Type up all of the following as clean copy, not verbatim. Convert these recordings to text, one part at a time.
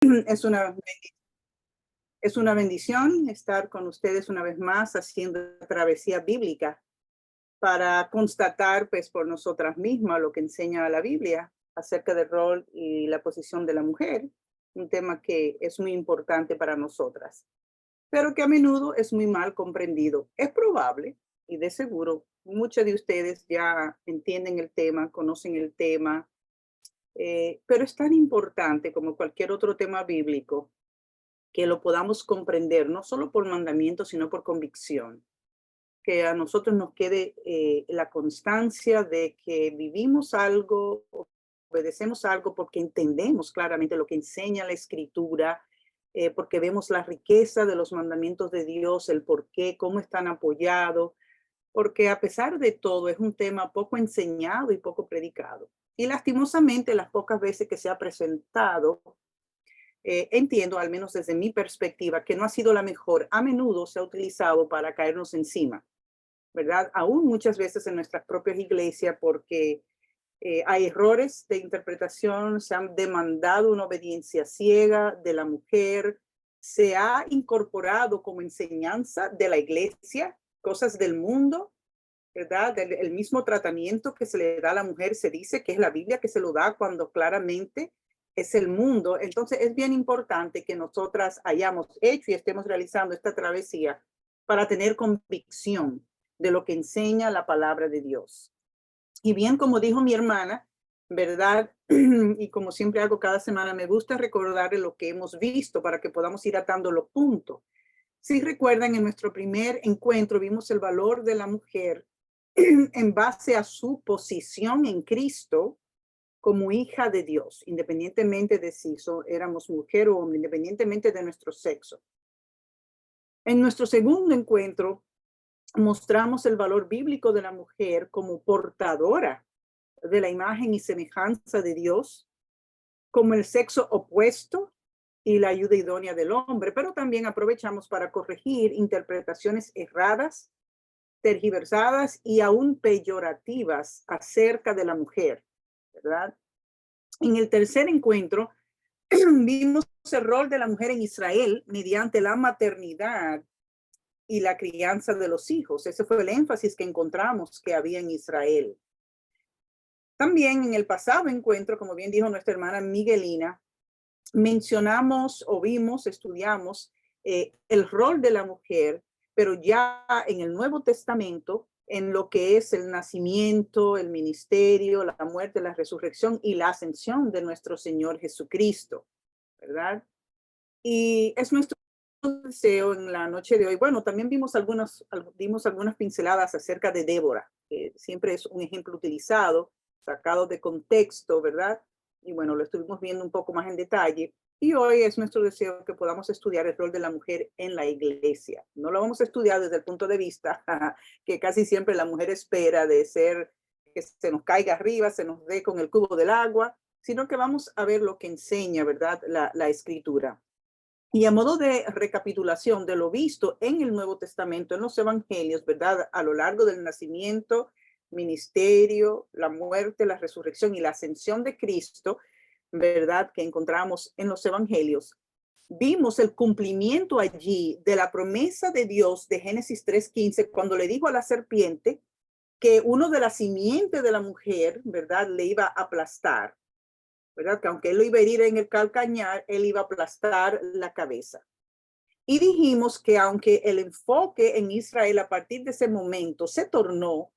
Es una, es una bendición estar con ustedes una vez más haciendo la travesía bíblica para constatar, pues, por nosotras mismas lo que enseña la Biblia acerca del rol y la posición de la mujer, un tema que es muy importante para nosotras, pero que a menudo es muy mal comprendido. Es probable, y de seguro, muchos de ustedes ya entienden el tema, conocen el tema, pero es tan importante como cualquier otro tema bíblico que lo podamos comprender, no solo por mandamiento, sino por convicción, que a nosotros nos quede la constancia de que vivimos algo, obedecemos algo porque entendemos claramente lo que enseña la Escritura, porque vemos la riqueza de los mandamientos de Dios, el por qué, cómo están apoyados, porque a pesar de todo es un tema poco enseñado y poco predicado. Y lastimosamente las pocas veces que se ha presentado, entiendo, al menos desde mi perspectiva, que no ha sido la mejor. A menudo se ha utilizado para caernos encima, ¿verdad? Aún muchas veces en nuestras propias iglesias, porque hay errores de interpretación, se han demandado una obediencia ciega de la mujer, se ha incorporado como enseñanza de la iglesia cosas del mundo, ¿verdad? El mismo tratamiento que se le da a la mujer se dice que es la Biblia que se lo da cuando claramente es el mundo. Entonces es bien importante que nosotras hayamos hecho y estemos realizando esta travesía para tener convicción de lo que enseña la palabra de Dios. Y bien, como dijo mi hermana, ¿verdad? Y como siempre hago cada semana, me gusta recordar lo que hemos visto para que podamos ir atando los puntos. Si recuerdan, en nuestro primer encuentro vimos el valor de la mujer en base a su posición en Cristo como hija de Dios, independientemente de si éramos mujer o hombre, independientemente de nuestro sexo. En nuestro segundo encuentro mostramos el valor bíblico de la mujer como portadora de la imagen y semejanza de Dios, como el sexo opuesto y la ayuda idónea del hombre, pero también aprovechamos para corregir interpretaciones erradas, tergiversadas y aún peyorativas acerca de la mujer, ¿verdad? En el tercer encuentro vimos el rol de la mujer en Israel mediante la maternidad y la crianza de los hijos. Ese fue el énfasis que encontramos que había en Israel. También en el pasado encuentro, como bien dijo nuestra hermana Miguelina, mencionamos o vimos, estudiamos el rol de la mujer, pero ya en el Nuevo Testamento, en lo que es el nacimiento, el ministerio, la muerte, la resurrección y la ascensión de nuestro Señor Jesucristo, ¿verdad? Y es nuestro deseo en la noche de hoy. Bueno, también vimos algunas pinceladas acerca de Débora, que siempre es un ejemplo utilizado, sacado de contexto, ¿verdad? Y bueno, lo estuvimos viendo un poco más en detalle. Y hoy es nuestro deseo que podamos estudiar el rol de la mujer en la iglesia. No lo vamos a estudiar desde el punto de vista que casi siempre la mujer espera de ser que se nos caiga arriba, se nos dé con el cubo del agua, sino que vamos a ver lo que enseña, ¿verdad? La escritura. Y a modo de recapitulación de lo visto en el Nuevo Testamento, en los evangelios, ¿verdad? A lo largo del nacimiento, ministerio, la muerte, la resurrección y la ascensión de Cristo, ¿verdad? Que encontramos en los evangelios. Vimos el cumplimiento allí de la promesa de Dios de Génesis 3:15, cuando le dijo a la serpiente que uno de la simiente de la mujer, ¿verdad? Le iba a aplastar. ¿Verdad? Que aunque él lo iba a herir en el calcañar, él iba a aplastar la cabeza. Y dijimos que aunque el enfoque en Israel a partir de ese momento se tornó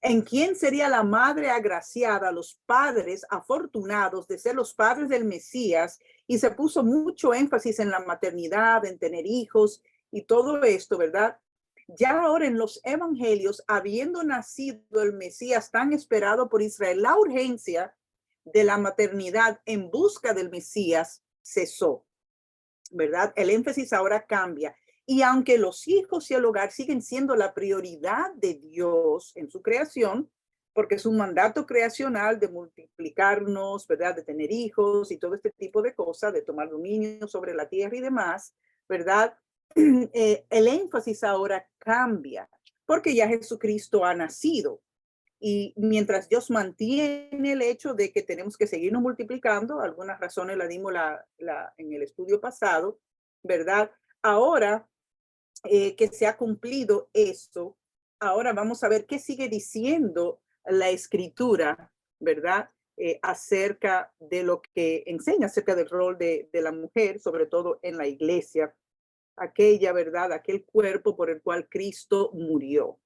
en quién sería la madre agraciada, los padres afortunados de ser los padres del Mesías, y se puso mucho énfasis en la maternidad, en tener hijos y todo esto, ¿verdad? Ya ahora en los evangelios, habiendo nacido el Mesías tan esperado por Israel, la urgencia de la maternidad en busca del Mesías cesó, ¿verdad? El énfasis ahora cambia. Y aunque los hijos y el hogar siguen siendo la prioridad de Dios en su creación, porque es un mandato creacional de multiplicarnos, ¿verdad? De tener hijos y todo este tipo de cosas, de tomar dominio sobre la tierra y demás, ¿verdad? El énfasis ahora cambia, porque ya Jesucristo ha nacido. Y mientras Dios mantiene el hecho de que tenemos que seguirnos multiplicando, algunas razones las dimos en el estudio pasado, ¿verdad? Ahora que se ha cumplido eso, ahora vamos a ver qué sigue diciendo la escritura, ¿verdad? Acerca de lo que enseña acerca del rol de la mujer, sobre todo en la iglesia, aquella, ¿verdad? Aquel cuerpo por el cual Cristo murió.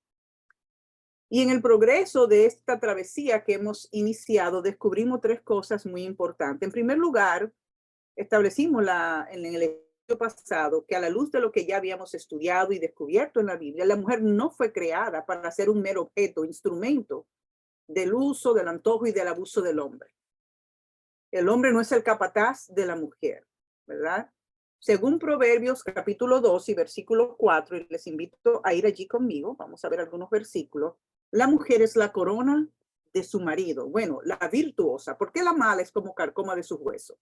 Y en el progreso de esta travesía que hemos iniciado, descubrimos tres cosas muy importantes. En primer lugar, establecimos en el estudio pasado que a la luz de lo que ya habíamos estudiado y descubierto en la Biblia, la mujer no fue creada para ser un mero objeto, instrumento del uso, del antojo y del abuso del hombre. El hombre no es el capataz de la mujer, ¿verdad? Según Proverbios capítulo 2 y versículo 4, y les invito a ir allí conmigo, vamos a ver algunos versículos. La mujer es la corona de su marido. Bueno, la virtuosa, porque la mala es como carcoma de sus huesos.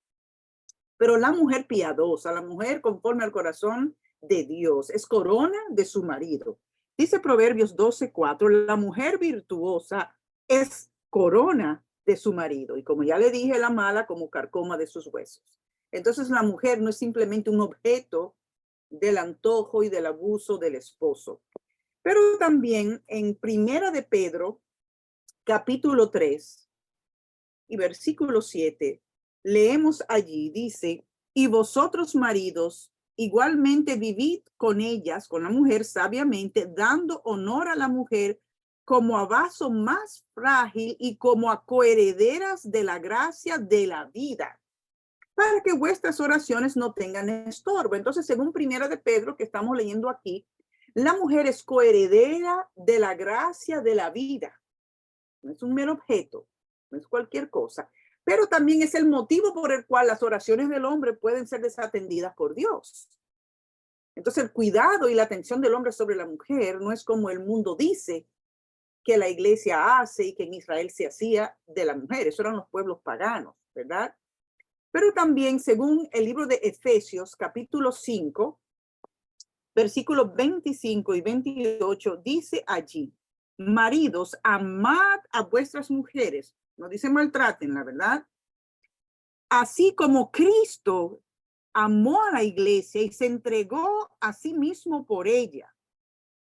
Pero la mujer piadosa, la mujer conforme al corazón de Dios, es corona de su marido. Dice Proverbios 12:4, la mujer virtuosa es corona de su marido. Y como ya le dije, la mala como carcoma de sus huesos. Entonces la mujer no es simplemente un objeto del antojo y del abuso del esposo. Pero también en Primera de Pedro, capítulo 3 y versículo 7, leemos allí, dice, y vosotros maridos, igualmente vivid con ellas, con la mujer sabiamente, dando honor a la mujer como a vaso más frágil y como a coherederas de la gracia de la vida, para que vuestras oraciones no tengan estorbo. Entonces, según Primera de Pedro, que estamos leyendo aquí, la mujer es coheredera de la gracia de la vida. No es un mero objeto, no es cualquier cosa, pero también es el motivo por el cual las oraciones del hombre pueden ser desatendidas por Dios. Entonces, el cuidado y la atención del hombre sobre la mujer no es como el mundo dice que la iglesia hace y que en Israel se hacía de la mujer. Eso eran los pueblos paganos, ¿verdad? Pero también, según el libro de Efesios, capítulo 5, versículos 25 y 28, dice allí, maridos, amad a vuestras mujeres. No dice maltraten, la verdad. Así como Cristo amó a la iglesia y se entregó a sí mismo por ella.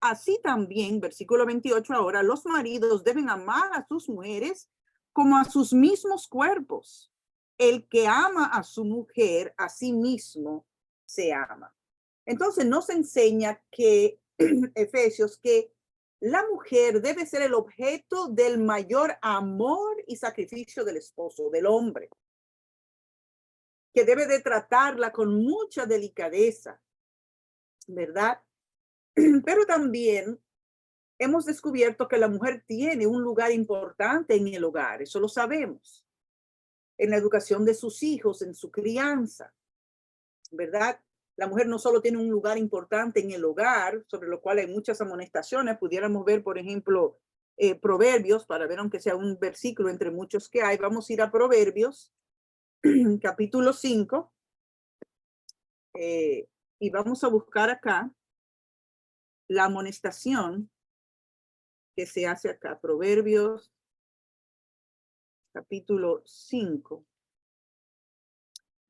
Así también, versículo 28 ahora, los maridos deben amar a sus mujeres como a sus mismos cuerpos. El que ama a su mujer, a sí mismo se ama. Entonces nos enseña que Efesios, que la mujer debe ser el objeto del mayor amor y sacrificio del esposo, del hombre, que debe de tratarla con mucha delicadeza, ¿verdad? Pero también hemos descubierto que la mujer tiene un lugar importante en el hogar, eso lo sabemos, en la educación de sus hijos, en su crianza, ¿verdad? La mujer no solo tiene un lugar importante en el hogar, sobre lo cual hay muchas amonestaciones. Pudiéramos ver, por ejemplo, Proverbios, para ver aunque sea un versículo entre muchos que hay. Vamos a ir a Proverbios, capítulo 5, y vamos a buscar acá la amonestación que se hace acá. Proverbios, capítulo 5,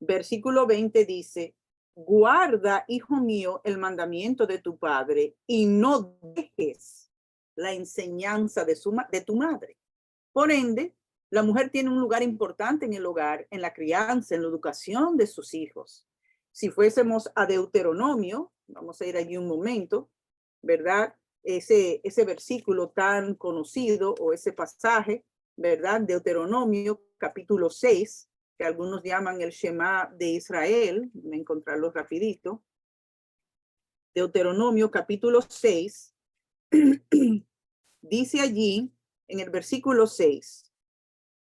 versículo 20 dice, guarda, hijo mío, el mandamiento de tu padre y no dejes la enseñanza de tu madre. Por ende, la mujer tiene un lugar importante en el hogar, en la crianza, en la educación de sus hijos. Si fuésemos a Deuteronomio, vamos a ir allí un momento, ¿verdad? Ese versículo tan conocido o ese pasaje, ¿verdad? Deuteronomio capítulo 6, que algunos llaman el Shema de Israel, voy a encontrarlo rapidito. Deuteronomio capítulo 6, dice allí en el versículo 6,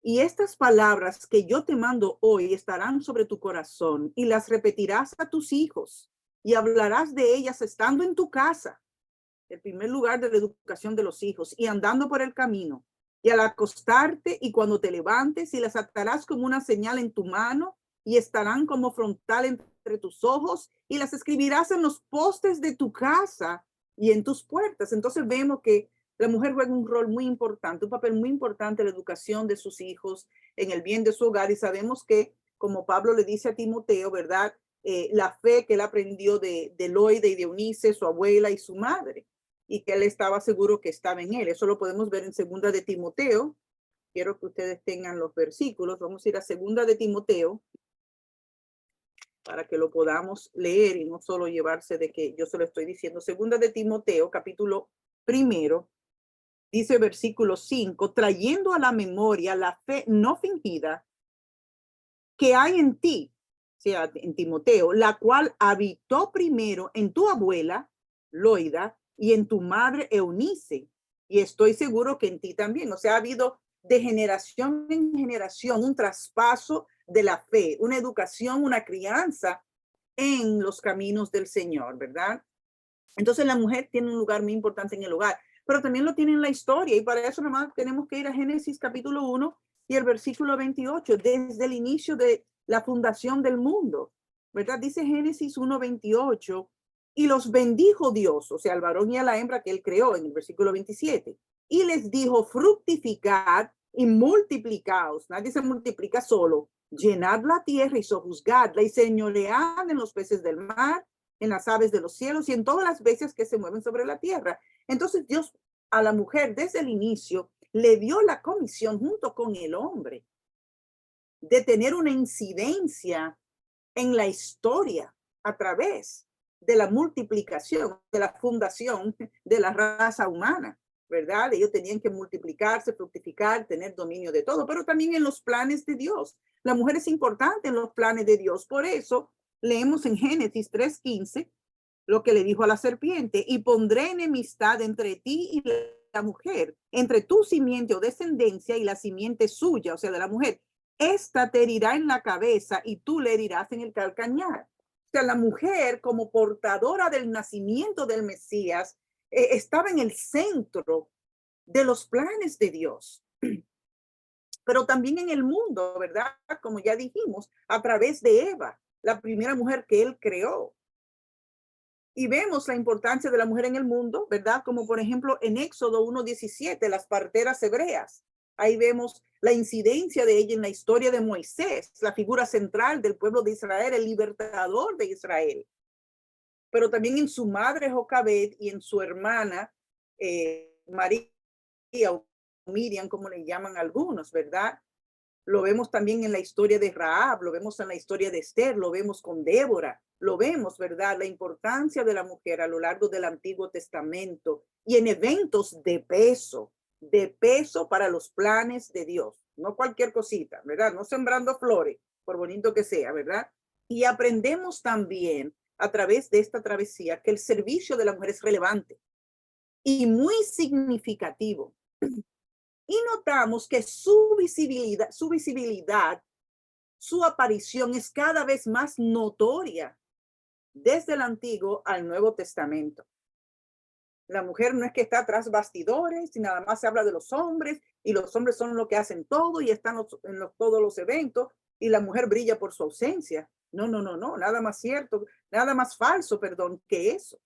y estas palabras que yo te mando hoy estarán sobre tu corazón y las repetirás a tus hijos y hablarás de ellas estando en tu casa, el primer lugar de la educación de los hijos, y andando por el camino, y al acostarte y cuando te levantes, y las atarás como una señal en tu mano y estarán como frontal entre tus ojos y las escribirás en los postes de tu casa y en tus puertas. Entonces vemos que La mujer juega un rol muy importante, un papel muy importante en la educación de sus hijos, en el bien de su hogar. Y sabemos que, como Pablo le dice a Timoteo, ¿verdad? La fe que él aprendió de Loida y de Eunice, su abuela y su madre, y que él estaba seguro que estaba en él. Eso lo podemos ver en segunda de Timoteo. Quiero que ustedes tengan los versículos. Vamos a ir a segunda de Timoteo para que lo podamos leer y no solo llevarse de que yo se lo estoy diciendo. Segunda de Timoteo, capítulo 1, dice versículo 5, trayendo a la memoria la fe no fingida que hay en ti, o sea, en Timoteo, la cual habitó primero en tu abuela, Loida, y en tu madre, Eunice. Y estoy seguro que en ti también. O sea, ha habido de generación en generación un traspaso de la fe, una educación, una crianza en los caminos del Señor, ¿verdad? Entonces la mujer tiene un lugar muy importante en el hogar, pero también lo tiene en la historia, y para eso nada más tenemos que ir a Génesis capítulo 1 y el versículo 28, desde el inicio de la fundación del mundo, ¿verdad? Dice Génesis 1:28, y los bendijo Dios, o sea, al varón y a la hembra que él creó, en el versículo 27, y les dijo, fructificad y multiplicaos. Nadie se multiplica solo. Llenad la tierra y sojuzgadla y señoread en los peces del mar, en las aves de los cielos y en todas las bestias que se mueven sobre la tierra. Entonces Dios a la mujer desde el inicio le dio la comisión junto con el hombre de tener una incidencia en la historia a través de la multiplicación, de la fundación de la raza humana, ¿verdad? Ellos tenían que multiplicarse, fructificar, tener dominio de todo, pero también en los planes de Dios. La mujer es importante en los planes de Dios. Por eso leemos en Génesis 3:15 lo que le dijo a la serpiente, y pondré enemistad entre ti y la mujer, entre tu simiente o descendencia y la simiente suya, o sea, de la mujer. Esta te herirá en la cabeza y tú le herirás en el calcañar. O sea, la mujer como portadora del nacimiento del Mesías estaba en el centro de los planes de Dios, pero también en el mundo, ¿verdad? Como ya dijimos, a través de Eva, la primera mujer que él creó. Y vemos la importancia de la mujer en el mundo, ¿verdad? Como por ejemplo en Éxodo 1:17, las parteras hebreas. Ahí vemos la incidencia de ella en la historia de Moisés, la figura central del pueblo de Israel, el libertador de Israel. Pero también en su madre Jocabed y en su hermana María o Miriam, como le llaman algunos, ¿verdad? Lo vemos también en la historia de Rahab, lo vemos en la historia de Esther, lo vemos con Débora, lo vemos, ¿verdad? La importancia de la mujer a lo largo del Antiguo Testamento y en eventos de peso para los planes de Dios. No cualquier cosita, ¿verdad? No sembrando flores, por bonito que sea, ¿verdad? Y aprendemos también a través de esta travesía que el servicio de la mujer es relevante y muy significativo. Y notamos que su aparición es cada vez más notoria desde el Antiguo al Nuevo Testamento. La mujer no es que está tras bastidores y nada más se habla de los hombres y los hombres son los que hacen todo y están en todos los eventos y la mujer brilla por su ausencia. No, no, no, no, nada más cierto, nada más falso, perdón, que eso,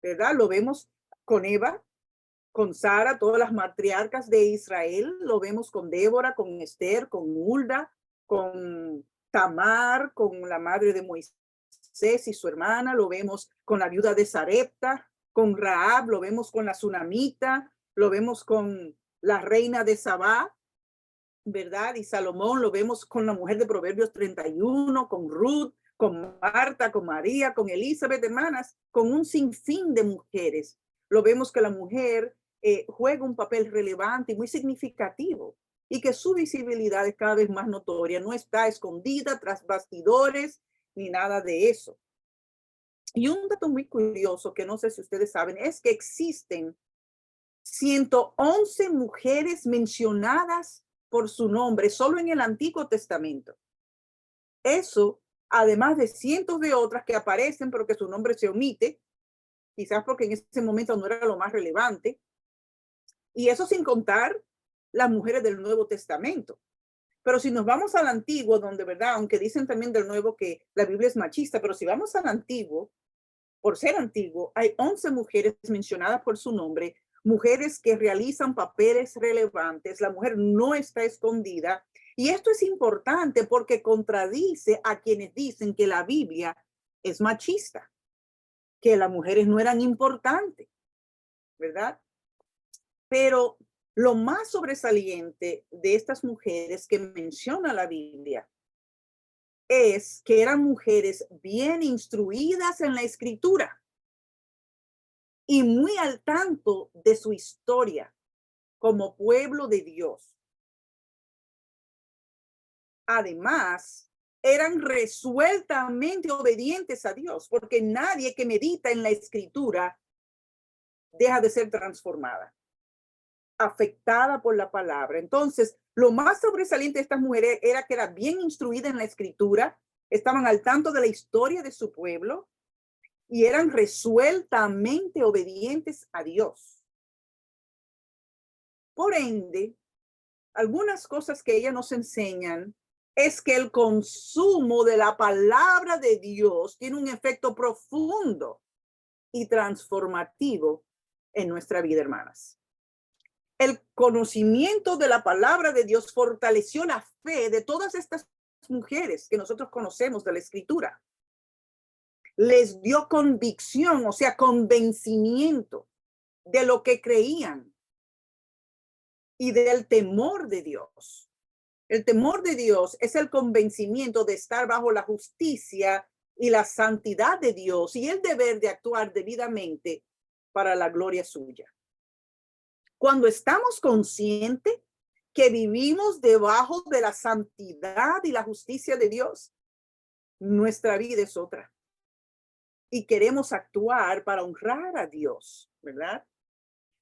¿verdad? Lo vemos con Eva, con Sara, todas las matriarcas de Israel, lo vemos con Débora, con Esther, con Hulda, con Tamar, con la madre de Moisés y su hermana, lo vemos con la viuda de Sarepta, con Rahab, lo vemos con la Sunamita, lo vemos con la reina de Sabá, ¿verdad? Y Salomón, lo vemos con la mujer de Proverbios 31, con Ruth, con Marta, con María, con Elizabeth, hermanas, con un sinfín de mujeres. Lo vemos que la mujer juega un papel relevante y muy significativo y que su visibilidad es cada vez más notoria, no está escondida tras bastidores ni nada de eso. Y un dato muy curioso que no sé si ustedes saben es que existen 111 mujeres mencionadas por su nombre solo en el Antiguo Testamento. Eso, además de cientos de otras que aparecen pero que su nombre se omite, quizás porque en ese momento no era lo más relevante. Y eso sin contar las mujeres del Nuevo Testamento. Pero si nos vamos al Antiguo, donde, ¿verdad? Aunque dicen también del Nuevo que la Biblia es machista, pero si vamos al Antiguo, por ser antiguo, hay 11 mujeres mencionadas por su nombre, mujeres que realizan papeles relevantes. La mujer no está escondida. Y esto es importante porque contradice a quienes dicen que la Biblia es machista, que las mujeres no eran importantes, ¿verdad? Pero lo más sobresaliente de estas mujeres que menciona la Biblia es que eran mujeres bien instruidas en la escritura y muy al tanto de su historia como pueblo de Dios. Además, eran resueltamente obedientes a Dios, porque nadie que medita en la escritura deja de ser transformada, afectada por la palabra. Entonces, lo más sobresaliente de estas mujeres era que eran bien instruidas en la escritura, estaban al tanto de la historia de su pueblo y eran resueltamente obedientes a Dios. Por ende, algunas cosas que ellas nos enseñan es que el consumo de la palabra de Dios tiene un efecto profundo y transformativo en nuestra vida, hermanas. El conocimiento de la palabra de Dios fortaleció la fe de todas estas mujeres que nosotros conocemos de la escritura. Les dio convicción, o sea, convencimiento de lo que creían y del temor de Dios. El temor de Dios es el convencimiento de estar bajo la justicia y la santidad de Dios y el deber de actuar debidamente para la gloria suya. Cuando estamos conscientes que vivimos debajo de la santidad y la justicia de Dios, nuestra vida es otra. Y queremos actuar para honrar a Dios, ¿verdad?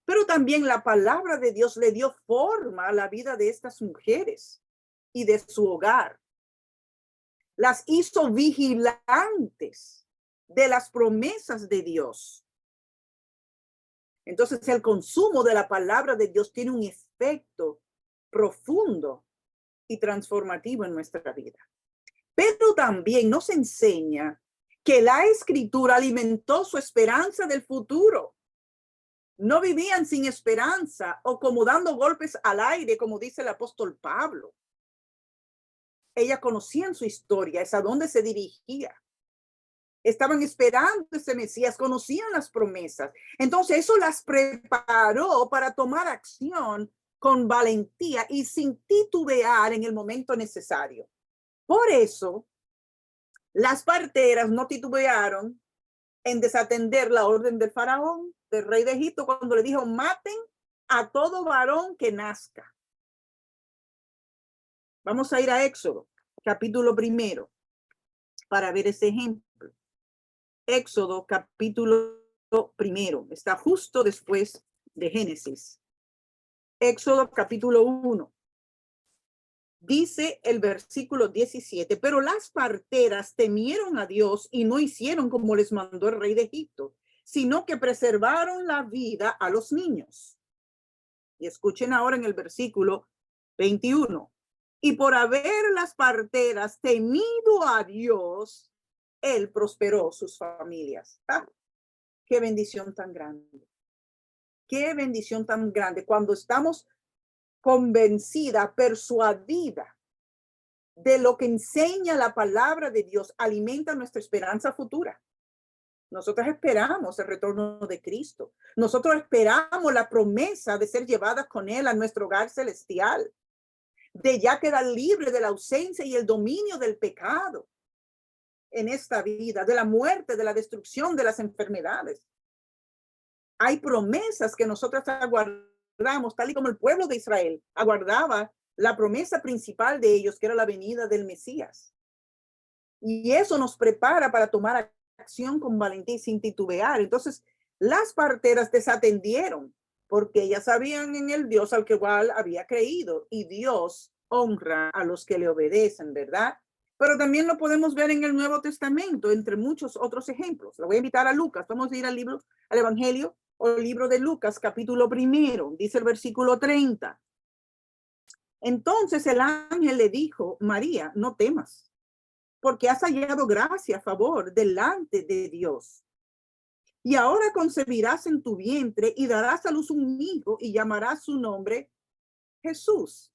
Pero también la palabra de Dios le dio forma a la vida de estas mujeres y de su hogar. Las hizo vigilantes de las promesas de Dios. Entonces, el consumo de la palabra de Dios tiene un efecto profundo y transformativo en nuestra vida. Pero también nos enseña que la escritura alimentó su esperanza del futuro. No vivían sin esperanza o como dando golpes al aire, como dice el apóstol Pablo. Ellas conocían su historia, es a dónde se dirigía. Estaban esperando ese Mesías, conocían las promesas. Entonces eso las preparó para tomar acción con valentía y sin titubear en el momento necesario. Por eso, las parteras no titubearon en desatender la orden del faraón, del rey de Egipto, cuando le dijo, maten a todo varón que nazca. Vamos a ir a Éxodo, capítulo 1, para ver ese ejemplo. Éxodo, capítulo 1, está justo después de Génesis. Éxodo, capítulo 1. Dice el versículo 17, pero las parteras temieron a Dios y no hicieron como les mandó el rey de Egipto, sino que preservaron la vida a los niños. Y escuchen ahora en el versículo 21. Y por haber las parteras temido a Dios, él prosperó sus familias. ¡Ah! ¡Qué bendición tan grande! ¡Qué bendición tan grande! Cuando estamos convencida, persuadida de lo que enseña la palabra de Dios, alimenta nuestra esperanza futura. Nosotros esperamos el retorno de Cristo. Nosotros esperamos la promesa de ser llevadas con Él a nuestro hogar celestial, de ya quedar libre de la ausencia y el dominio del pecado en esta vida, de la muerte, de la destrucción, de las enfermedades. Hay promesas que nosotros aguardamos, tal y como el pueblo de Israel aguardaba la promesa principal de ellos, que era la venida del Mesías. Y eso nos prepara para tomar acción con valentía y sin titubear. Entonces, las parteras desatendieron porque ellas sabían en el Dios al que igual había creído, y Dios honra a los que le obedecen, ¿verdad? Pero también lo podemos ver en el Nuevo Testamento, entre muchos otros ejemplos. Le voy a invitar a Lucas. Vamos a ir al Evangelio o el libro de Lucas, capítulo 1, dice el versículo 30. Entonces el ángel le dijo, María, no temas, porque has hallado gracia a favor delante de Dios. Y ahora concebirás en tu vientre y darás a luz un hijo y llamarás su nombre Jesús.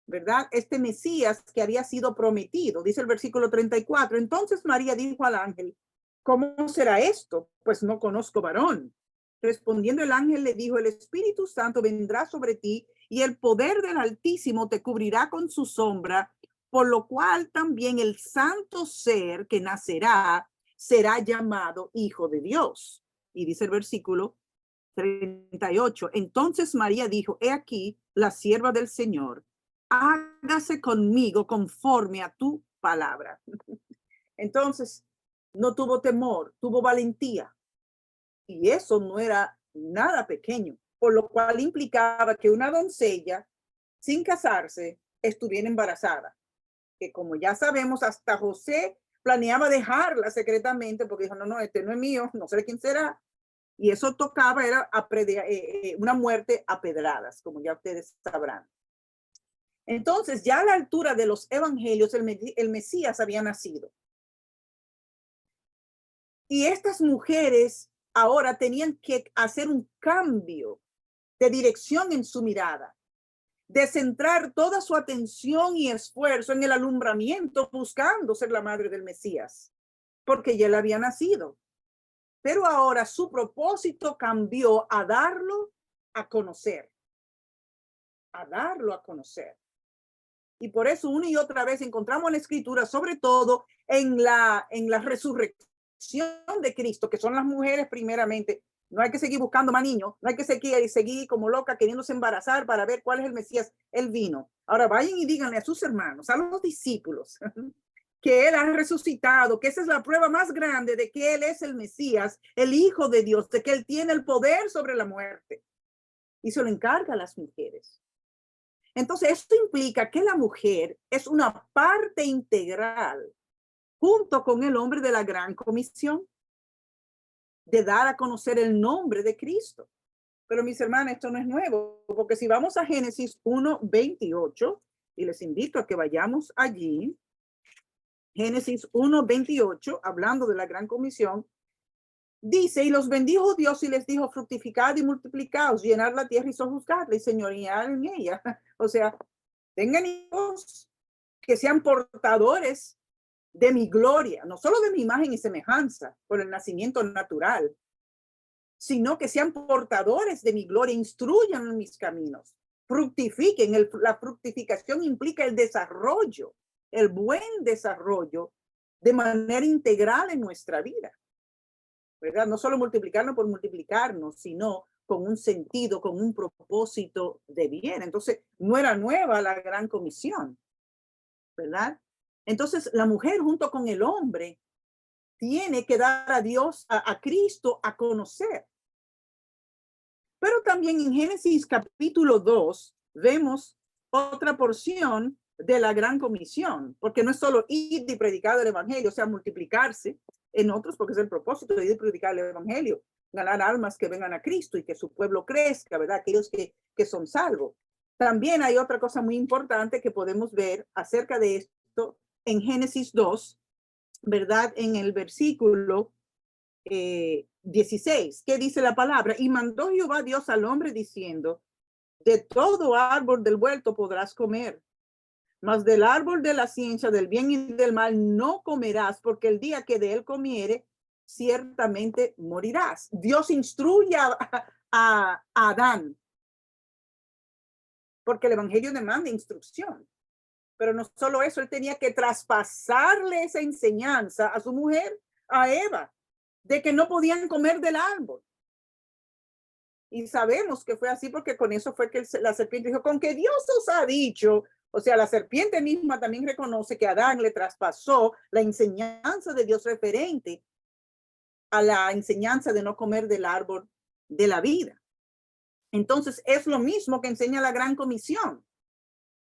¿Verdad? Este Mesías que había sido prometido, dice el versículo 34. Entonces María dijo al ángel, ¿cómo será esto? Pues no conozco varón. Respondiendo el ángel le dijo, el Espíritu Santo vendrá sobre ti y el poder del Altísimo te cubrirá con su sombra, por lo cual también el santo ser que nacerá será llamado Hijo de Dios. Y dice el versículo 38. Entonces María dijo, he aquí la sierva del Señor, hágase conmigo conforme a tu palabra. Entonces, no tuvo temor, tuvo valentía. Y eso no era nada pequeño, por lo cual implicaba que una doncella, sin casarse, estuviera embarazada. Que como ya sabemos, hasta José planeaba dejarla secretamente porque dijo, no, este no es mío, no sé quién será. Y eso tocaba, era una muerte a pedradas, como ya ustedes sabrán. Entonces, ya a la altura de los evangelios, el Mesías había nacido. Y estas mujeres ahora tenían que hacer un cambio de dirección en su mirada, de centrar toda su atención y esfuerzo en el alumbramiento, buscando ser la madre del Mesías, porque ya él había nacido. Pero ahora su propósito cambió a darlo a conocer, a darlo a conocer. Y por eso una y otra vez encontramos en la escritura, sobre todo en la resurrección de Cristo, que son las mujeres primeramente. No hay que seguir buscando más niños, no hay que seguir como loca queriéndose embarazar para ver cuál es el Mesías. Él vino. Ahora vayan y díganle a sus hermanos, a los discípulos, que Él ha resucitado, que esa es la prueba más grande de que Él es el Mesías, el Hijo de Dios, de que Él tiene el poder sobre la muerte. Y se lo encarga a las mujeres. Entonces, esto implica que la mujer es una parte integral, junto con el hombre, de la gran comisión, de dar a conocer el nombre de Cristo. Pero mis hermanas, esto no es nuevo, porque si vamos a Génesis 1:28, y les invito a que vayamos allí, Génesis 1:28, hablando de la gran comisión, dice, y los bendijo Dios y les dijo, fructificad y multiplicaos, llenar la tierra y sojuzgarla y señorear en ella. O sea, tengan hijos que sean portadores de mi gloria, no solo de mi imagen y semejanza por el nacimiento natural, sino que sean portadores de mi gloria, instruyan en mis caminos, fructifiquen. La fructificación implica el desarrollo, el buen desarrollo de manera integral en nuestra vida, ¿verdad? No solo multiplicarnos por multiplicarnos, sino con un sentido, con un propósito de bien. Entonces, no era nueva la gran comisión, ¿verdad? Entonces, la mujer junto con el hombre tiene que dar a Dios, a Cristo, a conocer. Pero también en Génesis capítulo 2 vemos otra porción de la gran comisión, porque no es solo ir y predicar el evangelio, o sea, multiplicarse en otros, porque es el propósito de ir y predicar el evangelio, ganar almas que vengan a Cristo y que su pueblo crezca, ¿verdad? Aquellos que son salvos. También hay otra cosa muy importante que podemos ver acerca de esto en Génesis 2, ¿verdad? En el versículo 16, ¿qué dice la palabra? Y mandó Jehová Dios al hombre diciendo, de todo árbol del huerto podrás comer, mas del árbol de la ciencia del bien y del mal no comerás, porque el día que de él comiere, ciertamente morirás. Dios instruye a Adán, porque el evangelio demanda instrucción. Pero no solo eso, él tenía que traspasarle esa enseñanza a su mujer, a Eva, de que no podían comer del árbol. Y sabemos que fue así porque con eso fue que la serpiente dijo, con que Dios os ha dicho. O sea, la serpiente misma también reconoce que Adán le traspasó la enseñanza de Dios referente a la enseñanza de no comer del árbol de la vida. Entonces, es lo mismo que enseña la gran comisión,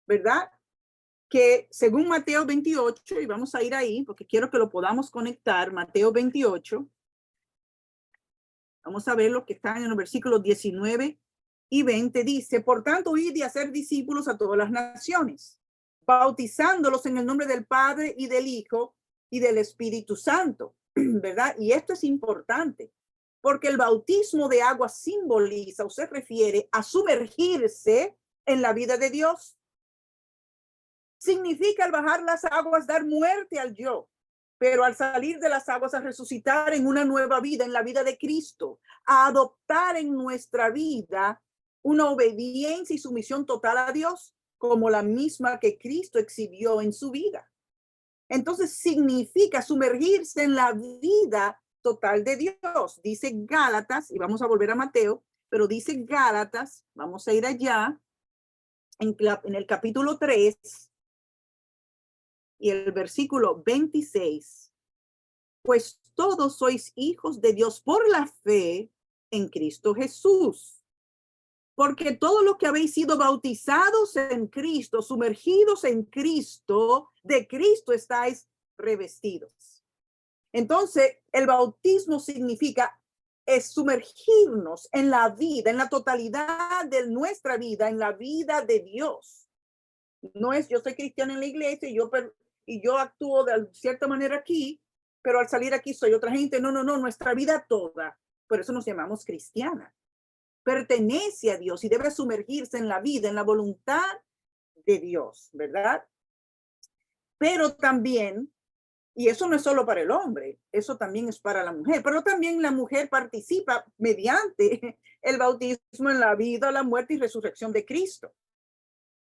¿verdad? Que según Mateo 28, y vamos a ir ahí porque quiero que lo podamos conectar, Mateo 28, vamos a ver lo que está en los versículos 19 y 20, dice, por tanto, id y hacer discípulos a todas las naciones, bautizándolos en el nombre del Padre y del Hijo y del Espíritu Santo, ¿verdad? Y esto es importante, porque el bautismo de agua simboliza o se refiere a sumergirse en la vida de Dios. Significa al bajar las aguas dar muerte al yo, pero al salir de las aguas a resucitar en una nueva vida, en la vida de Cristo, a adoptar en nuestra vida una obediencia y sumisión total a Dios, como la misma que Cristo exhibió en su vida. Entonces significa sumergirse en la vida total de Dios. Dice Gálatas, y vamos a volver a Mateo, pero dice Gálatas, vamos a ir allá, en el capítulo 3, y el versículo 26, pues todos sois hijos de Dios por la fe en Cristo Jesús. Porque todos los que habéis sido bautizados en Cristo, sumergidos en Cristo, de Cristo estáis revestidos. Entonces, el bautismo significa sumergirnos en la vida, en la totalidad de nuestra vida, en la vida de Dios. No es yo soy cristiano en la iglesia y yo actúo de cierta manera aquí, pero al salir aquí soy otra gente. No, nuestra vida toda. Por eso nos llamamos cristiana. Pertenece a Dios y debe sumergirse en la vida, en la voluntad de Dios, ¿verdad? Pero también, y eso no es solo para el hombre, eso también es para la mujer, pero también la mujer participa mediante el bautismo en la vida, la muerte y resurrección de Cristo.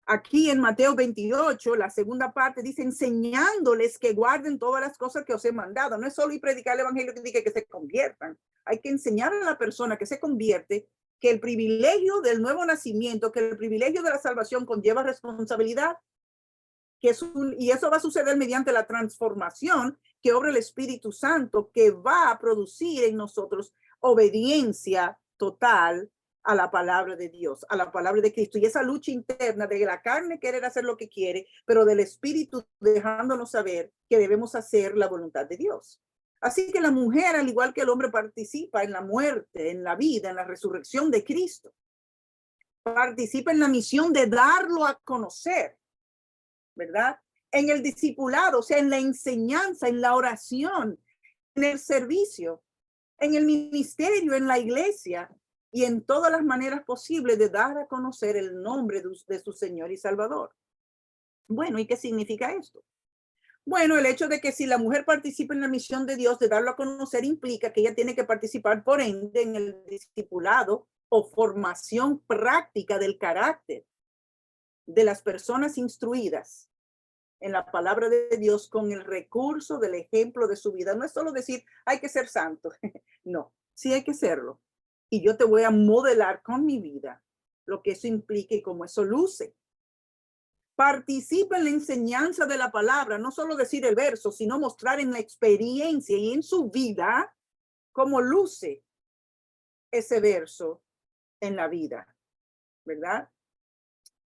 Aquí en Mateo 28, la segunda parte dice, enseñándoles que guarden todas las cosas que os he mandado. No es solo ir predicar el evangelio que diga que se conviertan. Hay que enseñar a la persona que se convierte que el privilegio del nuevo nacimiento, que el privilegio de la salvación conlleva responsabilidad, y eso va a suceder mediante la transformación que obra el Espíritu Santo, que va a producir en nosotros obediencia total a la palabra de Dios, a la palabra de Cristo. Y esa lucha interna de la carne querer hacer lo que quiere, pero del Espíritu dejándonos saber que debemos hacer la voluntad de Dios. Así que la mujer, al igual que el hombre, participa en la muerte, en la vida, en la resurrección de Cristo. Participa en la misión de darlo a conocer, ¿verdad? En el discipulado, o sea, en la enseñanza, en la oración, en el servicio, en el ministerio, en la iglesia y en todas las maneras posibles de dar a conocer el nombre de su Señor y Salvador. Bueno, ¿y qué significa esto? Bueno, el hecho de que si la mujer participa en la misión de Dios de darlo a conocer implica que ella tiene que participar por ende en el discipulado o formación práctica del carácter de las personas instruidas en la palabra de Dios con el recurso del ejemplo de su vida. No es solo decir, hay que ser santo. No, sí hay que serlo. Y yo te voy a modelar con mi vida lo que eso implica y cómo eso luce. Participa en la enseñanza de la palabra, no solo decir el verso, sino mostrar en la experiencia y en su vida cómo luce ese verso en la vida, ¿verdad?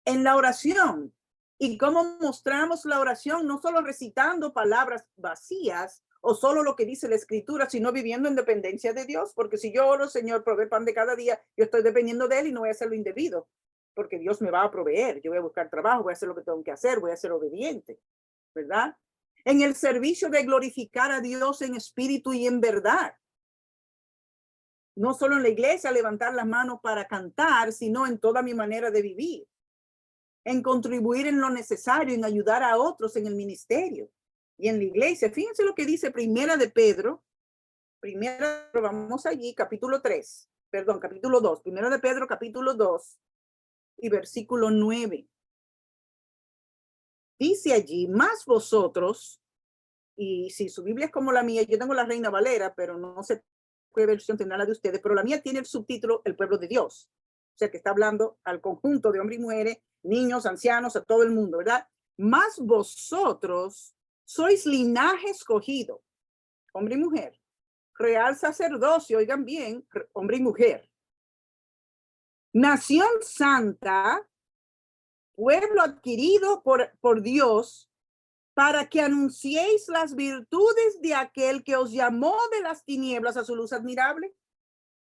En la oración. ¿Y cómo mostramos la oración? No solo recitando palabras vacías o solo lo que dice la escritura, sino viviendo en dependencia de Dios. Porque si yo oro, Señor, provee pan de cada día, yo estoy dependiendo de Él y no voy a hacer lo indebido. Porque Dios me va a proveer. Yo voy a buscar trabajo, voy a hacer lo que tengo que hacer, voy a ser obediente, ¿verdad? En el servicio de glorificar a Dios en espíritu y en verdad. No solo en la iglesia levantar las manos para cantar, sino en toda mi manera de vivir. En contribuir en lo necesario, en ayudar a otros en el ministerio y en la iglesia. Fíjense lo que dice Primera de Pedro. Vamos allí, capítulo 2. Primera de Pedro, capítulo 2 y versículo 9. Dice allí, más vosotros, y si su Biblia es como la mía, yo tengo la Reina Valera, pero no sé qué versión tendrá la de ustedes, pero la mía tiene el subtítulo El pueblo de Dios. O sea, que está hablando al conjunto de hombres y mujeres, niños, ancianos, a todo el mundo, ¿verdad? Más vosotros sois linaje escogido, hombre y mujer, real sacerdocio, oigan bien, hombre y mujer, nación santa, pueblo adquirido por Dios, para que anunciéis las virtudes de aquel que os llamó de las tinieblas a su luz admirable.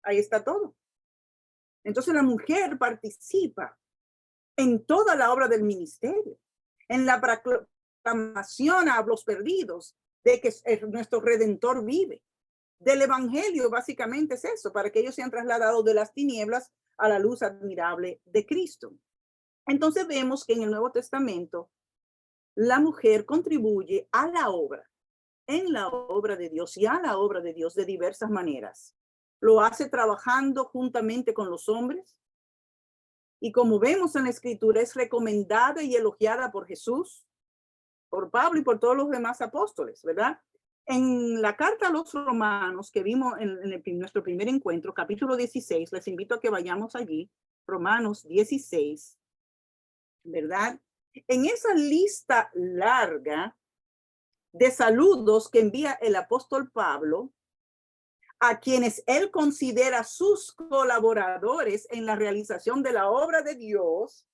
Ahí está todo. Entonces la mujer participa en toda la obra del ministerio, en la proclamación a los perdidos de que nuestro Redentor vive, del evangelio básicamente es eso, para que ellos sean trasladados de las tinieblas a la luz admirable de Cristo. Entonces vemos que en el Nuevo Testamento la mujer contribuye a la obra, en la obra de Dios y a la obra de Dios de diversas maneras. Lo hace trabajando juntamente con los hombres. Y como vemos en la Escritura, es recomendada y elogiada por Jesús, por Pablo y por todos los demás apóstoles, ¿verdad? En la carta a los romanos que vimos en nuestro primer encuentro, capítulo 16, les invito a que vayamos allí, Romanos 16, ¿verdad? En esa lista larga de saludos que envía el apóstol Pablo a quienes él considera sus colaboradores en la realización de la obra de Dios,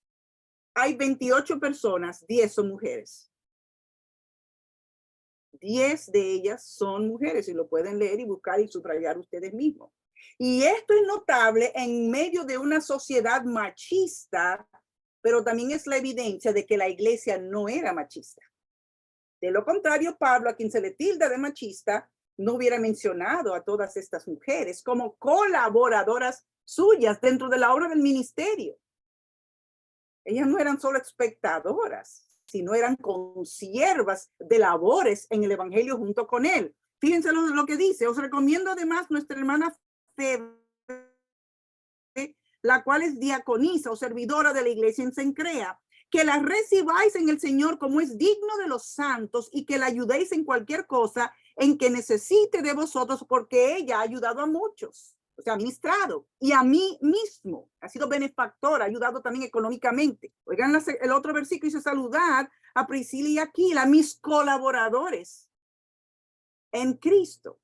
hay 28 personas, 10 son mujeres. 10 de ellas son mujeres y lo pueden leer y buscar y subrayar ustedes mismos. Y esto es notable en medio de una sociedad machista, pero también es la evidencia de que la iglesia no era machista. De lo contrario, Pablo, a quien se le tilda de machista, no hubiera mencionado a todas estas mujeres como colaboradoras suyas dentro de la obra del ministerio. Ellas no eran solo espectadoras, sino eran consiervas de labores en el evangelio junto con él. Fíjense lo que dice. Os recomiendo además nuestra hermana Febe, la cual es diaconisa o servidora de la iglesia en Cencrea, que la recibáis en el Señor como es digno de los santos y que la ayudéis en cualquier cosa en que necesite de vosotros, porque ella ha ayudado a muchos. O sea, ha ministrado, y a mí mismo, ha sido benefactor, ha ayudado también económicamente. Oigan el otro versículo, dice: saludad a Priscila y Aquila, mis colaboradores en Cristo,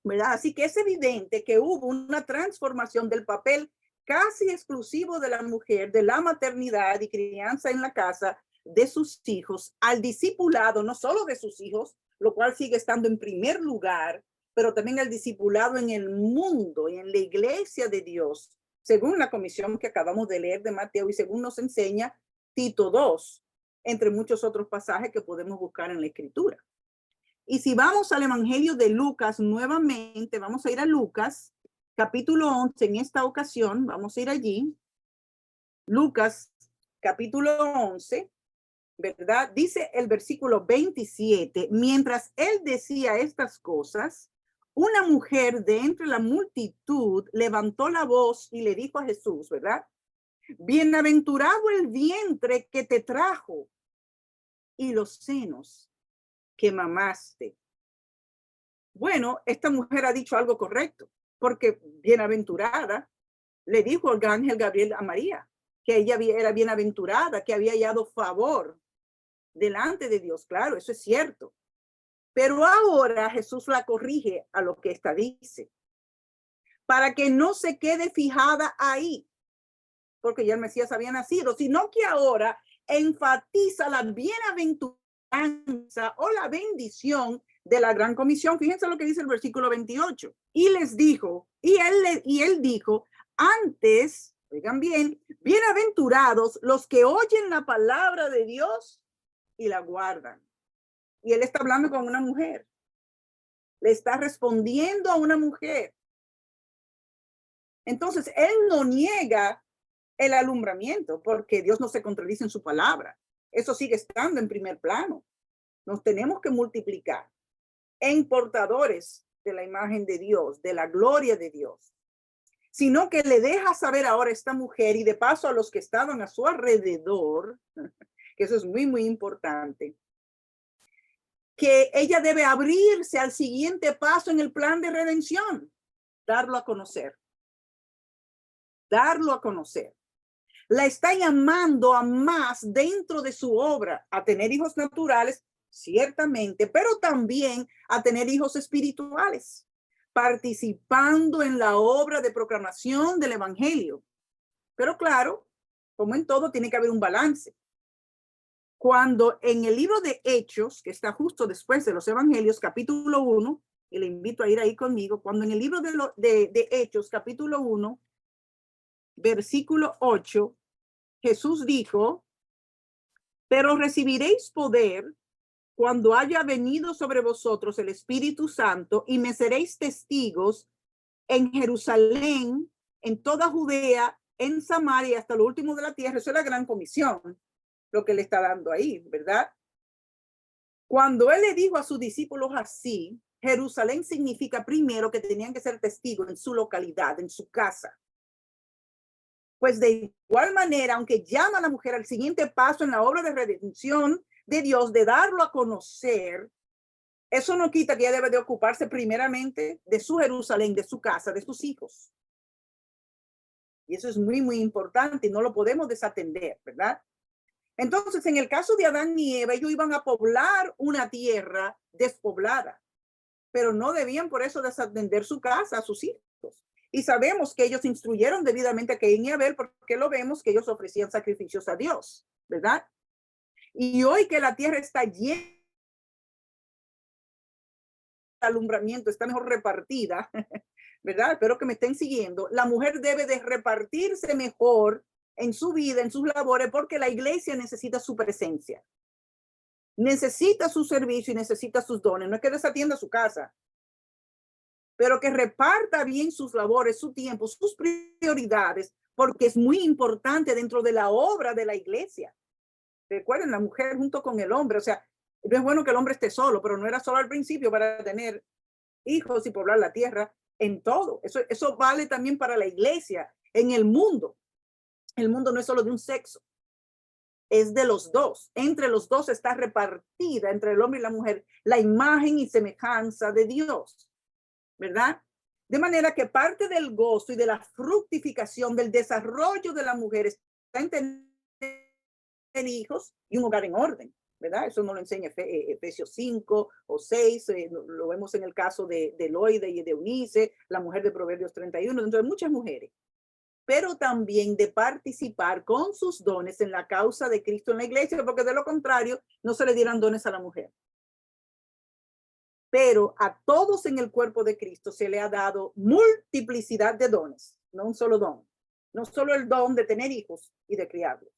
¿verdad? Así que es evidente que hubo una transformación del papel casi exclusivo de la mujer, de la maternidad y crianza en la casa de sus hijos, al discipulado, no solo de sus hijos, lo cual sigue estando en primer lugar, pero también el discipulado en el mundo y en la iglesia de Dios, según la comisión que acabamos de leer de Mateo y según nos enseña Tito 2, entre muchos otros pasajes que podemos buscar en la Escritura. Y si vamos al Evangelio de Lucas nuevamente, vamos a ir a Lucas, capítulo 11, en esta ocasión, vamos a ir allí. Lucas, capítulo 11, ¿verdad? Dice el versículo 27, mientras él decía estas cosas, una mujer de entre la multitud levantó la voz y le dijo a Jesús, ¿verdad? Bienaventurado el vientre que te trajo y los senos que mamaste. Bueno, esta mujer ha dicho algo correcto, porque bienaventurada le dijo el ángel Gabriel a María, que ella era bienaventurada, que había hallado favor delante de Dios. Claro, eso es cierto. Pero ahora Jesús la corrige a lo que esta dice, para que no se quede fijada ahí, porque ya el Mesías había nacido, sino que ahora enfatiza la bienaventuranza o la bendición de la gran comisión. Fíjense lo que dice el versículo 28. Y les dijo, y él dijo, antes, oigan bien, bienaventurados los que oyen la palabra de Dios y la guardan. Y él está hablando con una mujer. Le está respondiendo a una mujer. Entonces, él no niega el alumbramiento, porque Dios no se contradice en su palabra. Eso sigue estando en primer plano. Nos tenemos que multiplicar en portadores de la imagen de Dios, de la gloria de Dios. Sino que le deja saber ahora a esta mujer, y de paso a los que estaban a su alrededor, que eso es muy, muy importante, que ella debe abrirse al siguiente paso en el plan de redención, darlo a conocer. Darlo a conocer. La está llamando a más dentro de su obra, a tener hijos naturales, ciertamente, pero también a tener hijos espirituales, participando en la obra de proclamación del evangelio. Pero claro, como en todo, tiene que haber un balance. Cuando en el libro de Hechos, que está justo después de los Evangelios, capítulo 1, y le invito a ir ahí conmigo, cuando en el libro de Hechos, capítulo 1, versículo 8, Jesús dijo, pero recibiréis poder cuando haya venido sobre vosotros el Espíritu Santo, y me seréis testigos en Jerusalén, en toda Judea, en Samaria, hasta lo último de la tierra. Eso es la gran comisión, lo que le está dando ahí, ¿verdad? Cuando él le dijo a sus discípulos así, Jerusalén significa primero que tenían que ser testigos en su localidad, en su casa. Pues de igual manera, aunque llama a la mujer al siguiente paso en la obra de redención de Dios, de darlo a conocer, eso no quita que ella debe de ocuparse primeramente de su Jerusalén, de su casa, de sus hijos. Y eso es muy, muy importante y no lo podemos desatender, ¿verdad? Entonces, en el caso de Adán y Eva, ellos iban a poblar una tierra despoblada, pero no debían por eso desatender su casa, a sus hijos. Y sabemos que ellos instruyeron debidamente a Caín y Abel, porque lo vemos que ellos ofrecían sacrificios a Dios, ¿verdad? Y hoy que la tierra está llena de alumbramiento, está mejor repartida, ¿verdad? Espero que me estén siguiendo. La mujer debe de repartirse mejor en su vida, en sus labores, porque la iglesia necesita su presencia. Necesita su servicio y necesita sus dones. No es que desatienda su casa, pero que reparta bien sus labores, su tiempo, sus prioridades, porque es muy importante dentro de la obra de la iglesia. Recuerden, la mujer junto con el hombre, o sea, no es bueno que el hombre esté solo, pero no era solo al principio para tener hijos y poblar la tierra, en todo. Eso vale también para la iglesia, en el mundo. El mundo no es solo de un sexo, es de los dos. Entre los dos está repartida, entre el hombre y la mujer, la imagen y semejanza de Dios, ¿verdad? De manera que parte del gozo y de la fructificación del desarrollo de la mujer está en tener hijos y un hogar en orden, ¿verdad? Eso no lo enseña Efesios 5 o 6, lo vemos en el caso de Loide y de Eunice, la mujer de Proverbios 31, dentro de muchas mujeres, pero también de participar con sus dones en la causa de Cristo en la iglesia, porque de lo contrario no se le dieran dones a la mujer. Pero a todos en el cuerpo de Cristo se le ha dado multiplicidad de dones, no un solo don, no solo el don de tener hijos y de criarlos,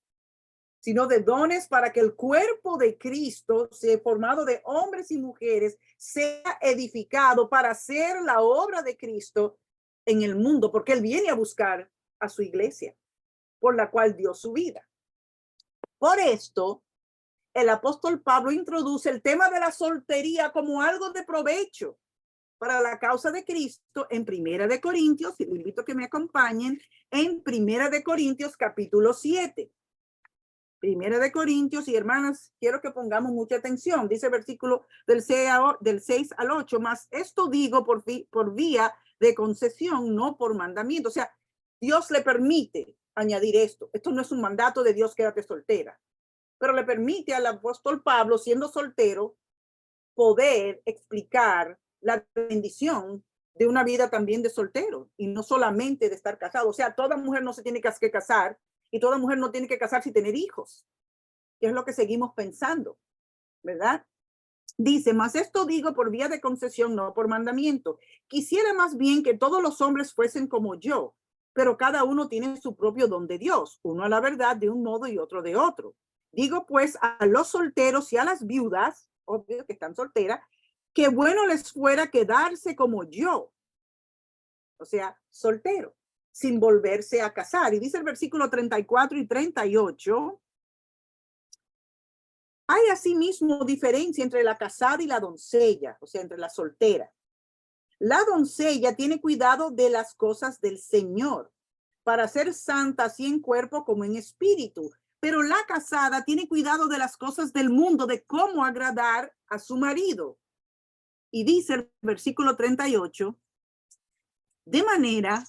sino de dones para que el cuerpo de Cristo, sea formado de hombres y mujeres, sea edificado para hacer la obra de Cristo en el mundo, porque Él viene a buscar a su iglesia, por la cual dio su vida. Por esto, el apóstol Pablo introduce el tema de la soltería como algo de provecho para la causa de Cristo en Primera de Corintios, y lo invito a que me acompañen, en Primera de Corintios capítulo 7. Primera de Corintios, y hermanas, quiero que pongamos mucha atención. Dice el versículo del 6 al 8, más esto digo por vía de concesión, no por mandamiento. O sea, Dios le permite añadir esto. Esto no es un mandato de Dios, quédate soltera, pero le permite al apóstol Pablo, siendo soltero, poder explicar la bendición de una vida también de soltero y no solamente de estar casado. O sea, toda mujer no se tiene que casar y toda mujer no tiene que casarse y tener hijos, que es lo que seguimos pensando, ¿verdad? Dice, mas esto digo por vía de concesión, no por mandamiento. Quisiera más bien que todos los hombres fuesen como yo, pero cada uno tiene su propio don de Dios, uno a la verdad de un modo y otro de otro. Digo pues a los solteros y a las viudas, obvio que están solteras, que bueno les fuera quedarse como yo, o sea, soltero, sin volverse a casar. Y dice el versículo 34 y 38, hay asimismo diferencia entre la casada y la doncella, o sea, entre la soltera. La doncella tiene cuidado de las cosas del Señor, para ser santa así en cuerpo como en espíritu. Pero la casada tiene cuidado de las cosas del mundo, de cómo agradar a su marido. Y dice el versículo 38, de manera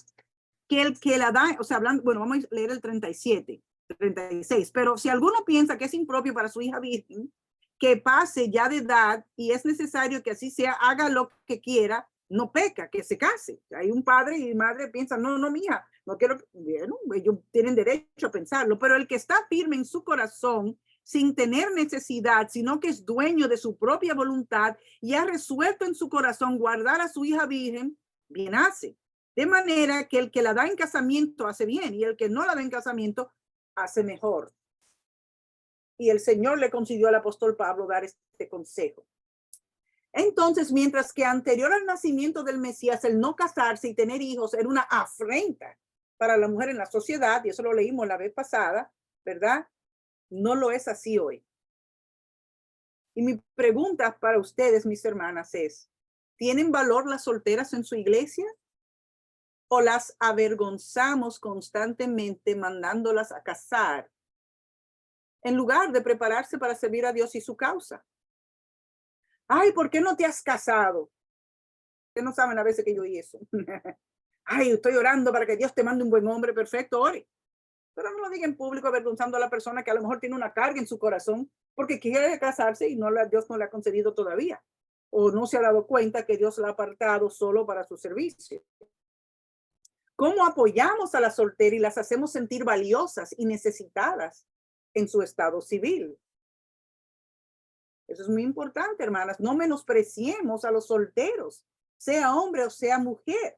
que el que la da, o sea, hablando, bueno, vamos a leer el 37, 36, pero si alguno piensa que es impropio para su hija virgen, que pase ya de edad y es necesario que así sea, haga lo que quiera, no peca, que se case. Hay un padre y madre piensan, no, mija, no quiero, bueno, ellos tienen derecho a pensarlo, pero el que está firme en su corazón, sin tener necesidad, sino que es dueño de su propia voluntad y ha resuelto en su corazón guardar a su hija virgen, bien hace. De manera que el que la da en casamiento hace bien y el que no la da en casamiento hace mejor. Y el Señor le concedió al apóstol Pablo dar este consejo. Entonces, mientras que anterior al nacimiento del Mesías, el no casarse y tener hijos era una afrenta para la mujer en la sociedad, y eso lo leímos la vez pasada, ¿verdad? No lo es así hoy. Y mi pregunta para ustedes, mis hermanas, es, ¿tienen valor las solteras en su iglesia? ¿O las avergonzamos constantemente mandándolas a casar en lugar de prepararse para servir a Dios y su causa? Ay, ¿por qué no te has casado? Ustedes no saben a veces que yo oí eso. Ay, estoy orando para que Dios te mande un buen hombre, perfecto, ore. Pero no lo diga en público avergonzando a la persona que a lo mejor tiene una carga en su corazón porque quiere casarse y Dios no le ha concedido todavía. O no se ha dado cuenta que Dios la ha apartado solo para su servicio. ¿Cómo apoyamos a las solteras y las hacemos sentir valiosas y necesitadas en su estado civil? Eso es muy importante, hermanas. No menospreciemos a los solteros, sea hombre o sea mujer.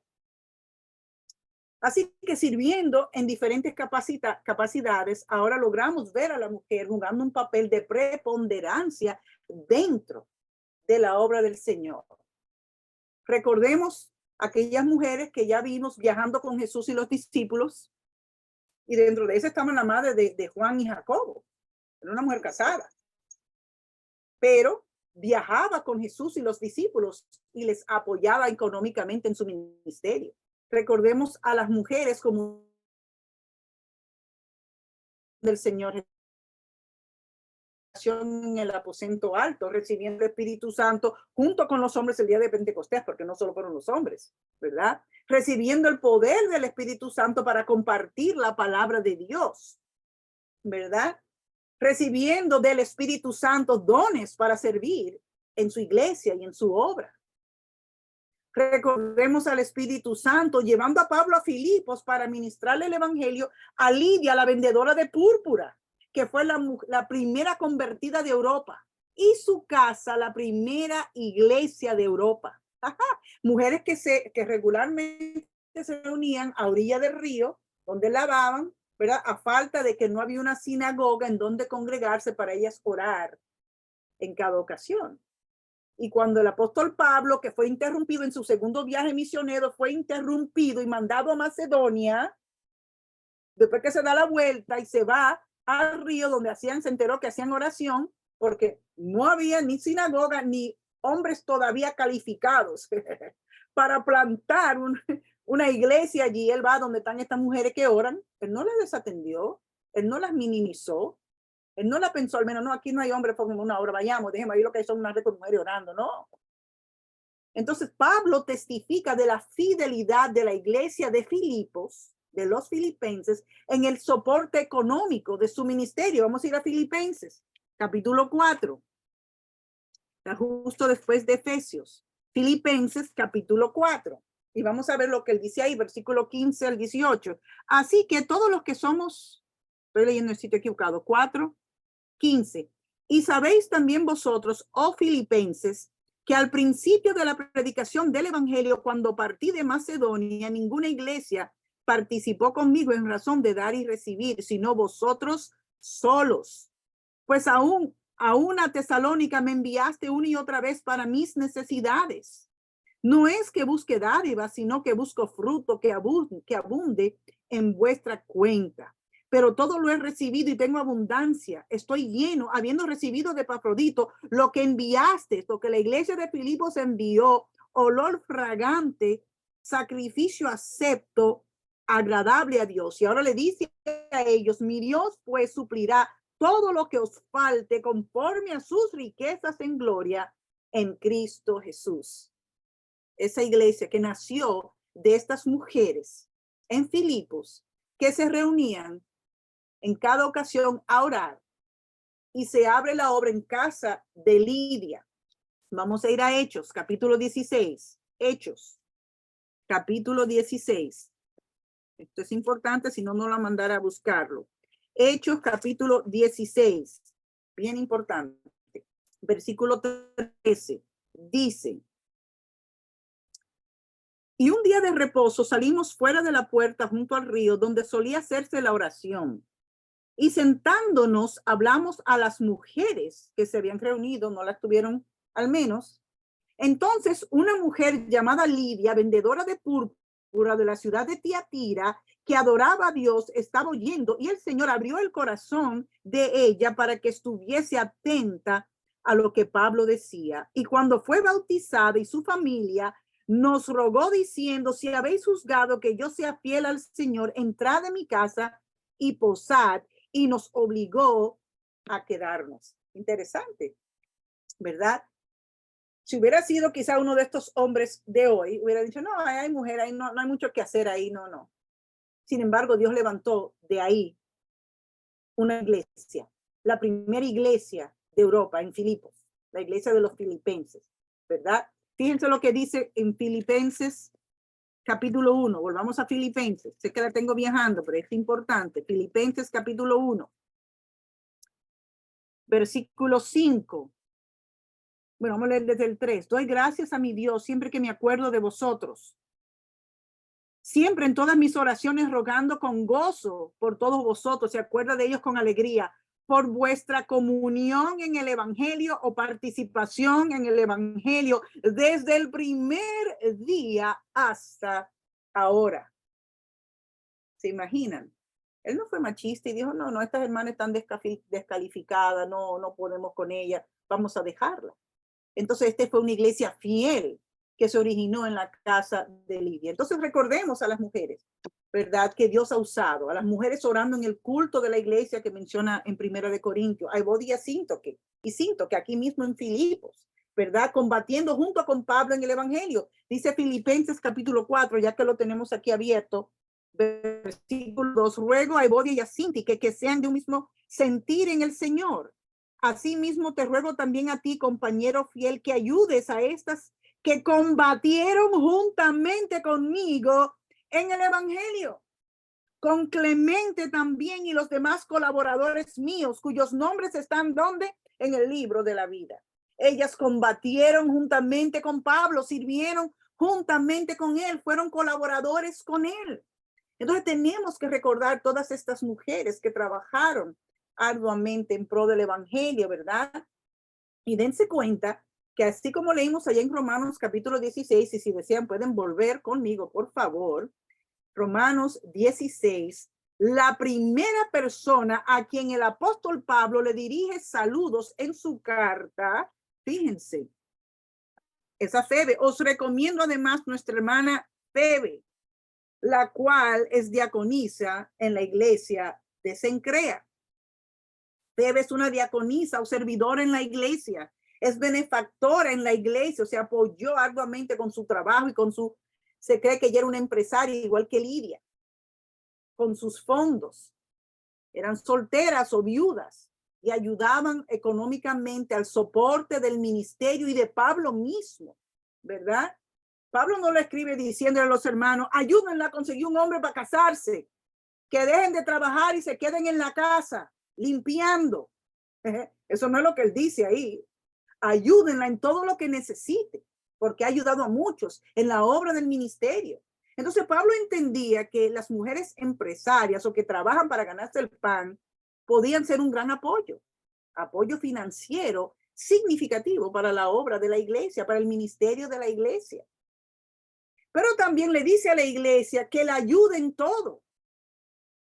Así que sirviendo en diferentes capacidades, ahora logramos ver a la mujer jugando un papel de preponderancia dentro de la obra del Señor. Recordemos aquellas mujeres que ya vimos viajando con Jesús y los discípulos, y dentro de esa estaba la madre de Juan y Jacobo. Era una mujer casada, pero viajaba con Jesús y los discípulos y les apoyaba económicamente en su ministerio. Recordemos a las mujeres como del Señor en el aposento alto, recibiendo el Espíritu Santo junto con los hombres el día de Pentecostés, porque no solo fueron los hombres, ¿verdad? Recibiendo el poder del Espíritu Santo para compartir la palabra de Dios, ¿verdad? Recibiendo del Espíritu Santo dones para servir en su iglesia y en su obra. Recordemos al Espíritu Santo llevando a Pablo a Filipos para ministrarle el evangelio a Lidia, la vendedora de púrpura, que fue la primera convertida de Europa, y su casa, la primera iglesia de Europa. Ajá. Mujeres que regularmente se reunían a orilla del río, donde lavaban, ¿verdad? A falta de que no había una sinagoga en donde congregarse para ellas orar en cada ocasión. Y cuando el apóstol Pablo, que fue interrumpido en su segundo viaje misionero, fue interrumpido y mandado a Macedonia, después que se da la vuelta y se va al río donde se enteró que hacían oración, porque no había ni sinagoga ni hombres todavía calificados para plantar una iglesia allí. Él va donde están estas mujeres que oran. Él no las desatendió, él no las minimizó. Él no la pensó, al menos, no, aquí no hay hombre, pongan una hora, vayamos, déjenme ahí lo que hay son unas mujeres orando, no. Entonces, Pablo testifica de la fidelidad de la iglesia de Filipos, de los filipenses, en el soporte económico de su ministerio. Vamos a ir a Filipenses, capítulo 4, justo después de Efesios. Filipenses, capítulo 4. Y vamos a ver lo que él dice ahí, versículo 15 al 18. Así que todos los que somos, estoy leyendo el sitio equivocado, 4:15. Y sabéis también vosotros, oh filipenses, que al principio de la predicación del evangelio, cuando partí de Macedonia, ninguna iglesia participó conmigo en razón de dar y recibir, sino vosotros solos. Pues aún a Tesalónica me enviaste una y otra vez para mis necesidades. No es que busque dádivas, sino que busco fruto que abunde en vuestra cuenta. Pero todo lo he recibido y tengo abundancia. Estoy lleno, habiendo recibido de Epafrodito lo que enviaste, lo que la iglesia de Filipos envió, olor fragante, sacrificio acepto, agradable a Dios. Y ahora le dice a ellos, mi Dios pues suplirá todo lo que os falte conforme a sus riquezas en gloria en Cristo Jesús. Esa iglesia que nació de estas mujeres en Filipos, que se reunían en cada ocasión a orar, y se abre la obra en casa de Lidia. Vamos a ir a Hechos, capítulo 16. Hechos, capítulo 16. Esto es importante, si no, no la mandara a buscarlo. Hechos, capítulo 16. Bien importante. Versículo 13. Dice: y un día de reposo salimos fuera de la puerta junto al río donde solía hacerse la oración. Y sentándonos, hablamos a las mujeres que se habían reunido, no las tuvieron al menos. Entonces, una mujer llamada Lidia, vendedora de púrpura de la ciudad de Tiatira, que adoraba a Dios, estaba oyendo, y el Señor abrió el corazón de ella para que estuviese atenta a lo que Pablo decía. Y cuando fue bautizada y su familia, nos rogó diciendo: si habéis juzgado que yo sea fiel al Señor, entrad en mi casa y posad. Y nos obligó a quedarnos. Interesante, ¿verdad? Si hubiera sido quizá uno de estos hombres de hoy, hubiera dicho: no, hay mujer, ahí no hay mucho que hacer ahí, no. Sin embargo, Dios levantó de ahí una iglesia, la primera iglesia de Europa en Filipos, la iglesia de los filipenses, ¿verdad? Fíjense lo que dice en Filipenses capítulo 1. Volvamos a Filipenses. Sé que la tengo viajando, pero es importante. Filipenses capítulo 1, versículo 5. Bueno, vamos a leer desde el 3. Doy gracias a mi Dios siempre que me acuerdo de vosotros. Siempre en todas mis oraciones rogando con gozo por todos vosotros, se acuerda de ellos con alegría, por vuestra comunión en el evangelio o participación en el evangelio desde el primer día hasta ahora. ¿Se imaginan? Él no fue machista y dijo: no, estas hermanas están descalificadas, no podemos con ellas, vamos a dejarla. Entonces, esta fue una iglesia fiel que se originó en la casa de Lidia. Entonces, recordemos a las mujeres, ¿verdad? Que Dios ha usado, a las mujeres orando en el culto de la iglesia que menciona en Primera de Corintios, a Evodia y Síntoque aquí mismo en Filipos, ¿verdad? Combatiendo junto con Pablo en el evangelio. Dice Filipenses capítulo 4, ya que lo tenemos aquí abierto, versículo 2, ruego a Evodia y a Síntique que sean de un mismo sentir en el Señor. Asimismo te ruego también a ti, compañero fiel, que ayudes a estas que combatieron juntamente conmigo en el evangelio, con Clemente también y los demás colaboradores míos, cuyos nombres están ¿dónde? En el libro de la vida. Ellas combatieron juntamente con Pablo, sirvieron juntamente con él, fueron colaboradores con él. Entonces tenemos que recordar todas estas mujeres que trabajaron arduamente en pro del evangelio, ¿verdad? Y dense cuenta que así como leímos allá en Romanos capítulo 16, y si desean pueden volver conmigo, por favor, Romanos 16, la primera persona a quien el apóstol Pablo le dirige saludos en su carta, fíjense, esa Febe. Os recomiendo además nuestra hermana Febe, la cual es diaconisa en la iglesia de Cencrea. Febe es una diaconisa o servidora en la iglesia, es benefactora en la iglesia, o sea, apoyó arduamente con su trabajo y se cree que ella era una empresaria igual que Lidia, con sus fondos. Eran solteras o viudas y ayudaban económicamente al soporte del ministerio y de Pablo mismo, ¿verdad? Pablo no lo escribe diciéndole a los hermanos: ayúdenla a conseguir un hombre para casarse, que dejen de trabajar y se queden en la casa limpiando. Eso no es lo que él dice ahí. Ayúdenla en todo lo que necesite, porque ha ayudado a muchos en la obra del ministerio. Entonces Pablo entendía que las mujeres empresarias o que trabajan para ganarse el pan podían ser un gran apoyo financiero significativo para la obra de la iglesia, para el ministerio de la iglesia. Pero también le dice a la iglesia que la ayude en todo.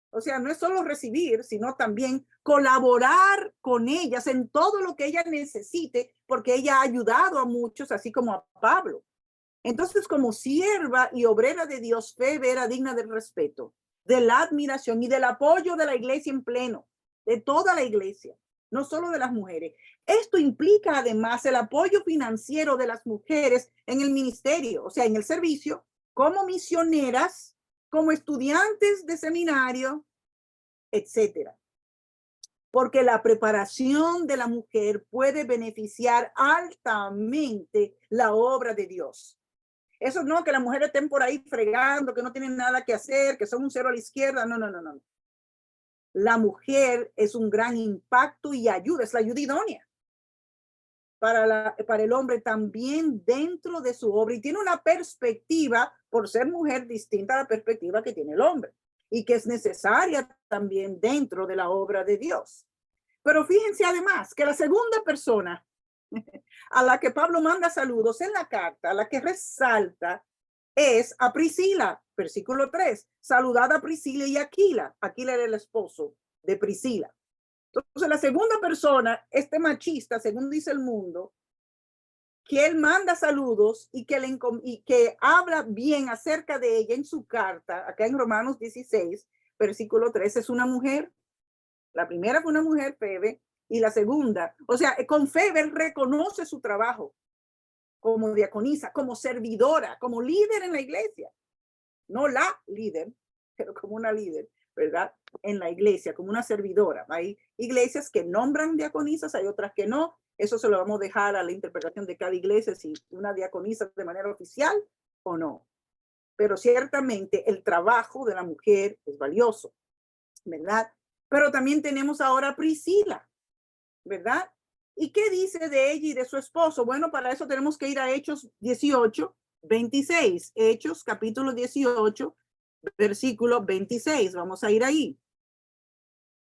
O sea, no es solo recibir, sino también colaborar con ellas en todo lo que ella necesite, porque ella ha ayudado a muchos, así como a Pablo. Entonces, como sierva y obrera de Dios, Febe era digna del respeto, de la admiración y del apoyo de la iglesia en pleno, de toda la iglesia, no solo de las mujeres. Esto implica además el apoyo financiero de las mujeres en el ministerio, o sea, en el servicio, como misioneras, como estudiantes de seminario, etcétera. Porque la preparación de la mujer puede beneficiar altamente la obra de Dios. Eso no, que las mujeres estén por ahí fregando, que no tienen nada que hacer, que son un cero a la izquierda. No. La mujer es un gran impacto y ayuda, es la ayuda idónea para el hombre también dentro de su obra, y tiene una perspectiva, por ser mujer, distinta a la perspectiva que tiene el hombre. y que es necesaria también dentro de la obra de Dios. Pero fíjense además que la segunda persona a la que Pablo manda saludos en la carta, a la que resalta, es a Priscila, versículo 3. Saludad a Priscila y Aquila. Aquila era el esposo de Priscila. Entonces, la segunda persona, este machista, según dice el mundo, que él manda saludos y que habla bien acerca de ella en su carta, acá en Romanos 16, versículo 3, es una mujer. La primera fue una mujer, Febe, y la segunda, o sea, con Febe él reconoce su trabajo como diaconisa, como servidora, como líder en la iglesia. No la líder, pero como una líder, ¿verdad? En la iglesia, como una servidora. Hay iglesias que nombran diaconisas, hay otras que no. Eso se lo vamos a dejar a la interpretación de cada iglesia, si una diaconisa de manera oficial o no. Pero ciertamente el trabajo de la mujer es valioso, ¿verdad? Pero también tenemos ahora a Priscila, ¿verdad? ¿Y qué dice de ella y de su esposo? Bueno, para eso tenemos que ir a Hechos 18, 26. Hechos capítulo 18, versículo 26. Vamos a ir ahí.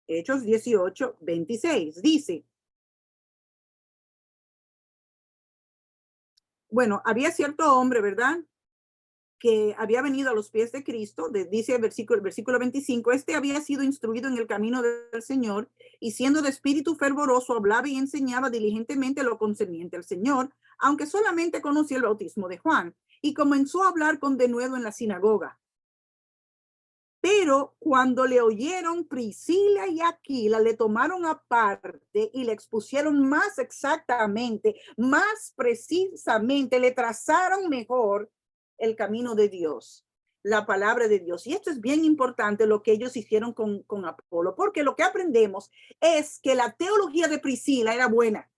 Hechos 18, 26. Dice, bueno, había cierto hombre, ¿verdad? Que había venido a los pies de Cristo, dice el versículo 25, este había sido instruido en el camino del Señor y siendo de espíritu fervoroso hablaba y enseñaba diligentemente lo concerniente al Señor, aunque solamente conocía el bautismo de Juan, y comenzó a hablar con denuedo en la sinagoga. Pero cuando le oyeron Priscila y Aquila, le tomaron aparte y le expusieron más exactamente, más precisamente, le trazaron mejor el camino de Dios, la palabra de Dios. Y esto es bien importante lo que ellos hicieron con Apolo, porque lo que aprendemos es que la teología de Priscila era buena.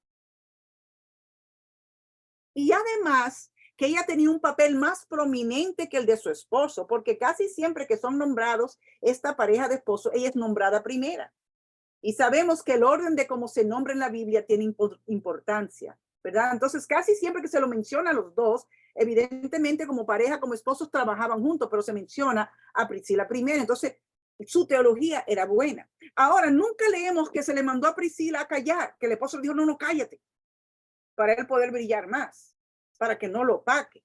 Y además que ella tenía un papel más prominente que el de su esposo, porque casi siempre que son nombrados esta pareja de esposo, ella es nombrada primera. Y sabemos que el orden de cómo se nombra en la Biblia tiene importancia, ¿verdad? Entonces, casi siempre que se lo menciona a los dos, evidentemente como pareja, como esposos trabajaban juntos, pero se menciona a Priscila primero. Entonces, su teología era buena. Ahora, nunca leemos que se le mandó a Priscila a callar, que el esposo le dijo, no, no, cállate, para él poder brillar más, para que no lo opaque.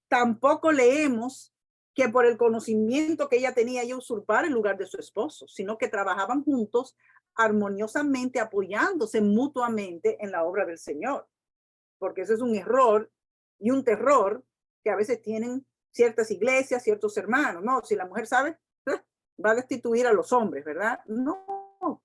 Tampoco leemos que por el conocimiento que ella tenía, ella usurpara el lugar de su esposo, sino que trabajaban juntos armoniosamente, apoyándose mutuamente en la obra del Señor. Porque eso es un error y un terror que a veces tienen ciertas iglesias, ciertos hermanos. No, si la mujer sabe, va a destituir a los hombres, ¿verdad? No.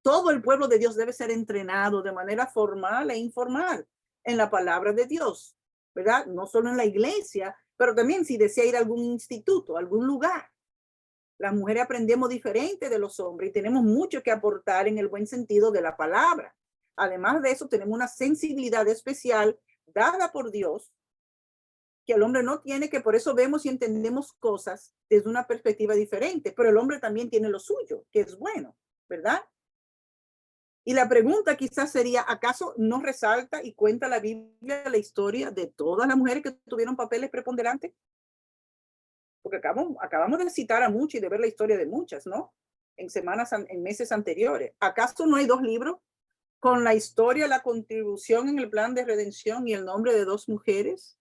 Todo el pueblo de Dios debe ser entrenado de manera formal e informal en la palabra de Dios, ¿verdad? No solo en la iglesia, pero también si desea ir a algún instituto, a algún lugar. Las mujeres aprendemos diferente de los hombres y tenemos mucho que aportar en el buen sentido de la palabra. Además de eso, tenemos una sensibilidad especial dada por Dios que el hombre no tiene, que por eso vemos y entendemos cosas desde una perspectiva diferente, pero el hombre también tiene lo suyo, que es bueno, ¿verdad? Y la pregunta quizás sería, ¿acaso no resalta y cuenta la Biblia la historia de todas las mujeres que tuvieron papeles preponderantes? Porque acabamos de citar a muchas y de ver la historia de muchas, ¿no? En meses anteriores. ¿Acaso no hay dos libros con la historia, la contribución en el plan de redención y el nombre de dos mujeres?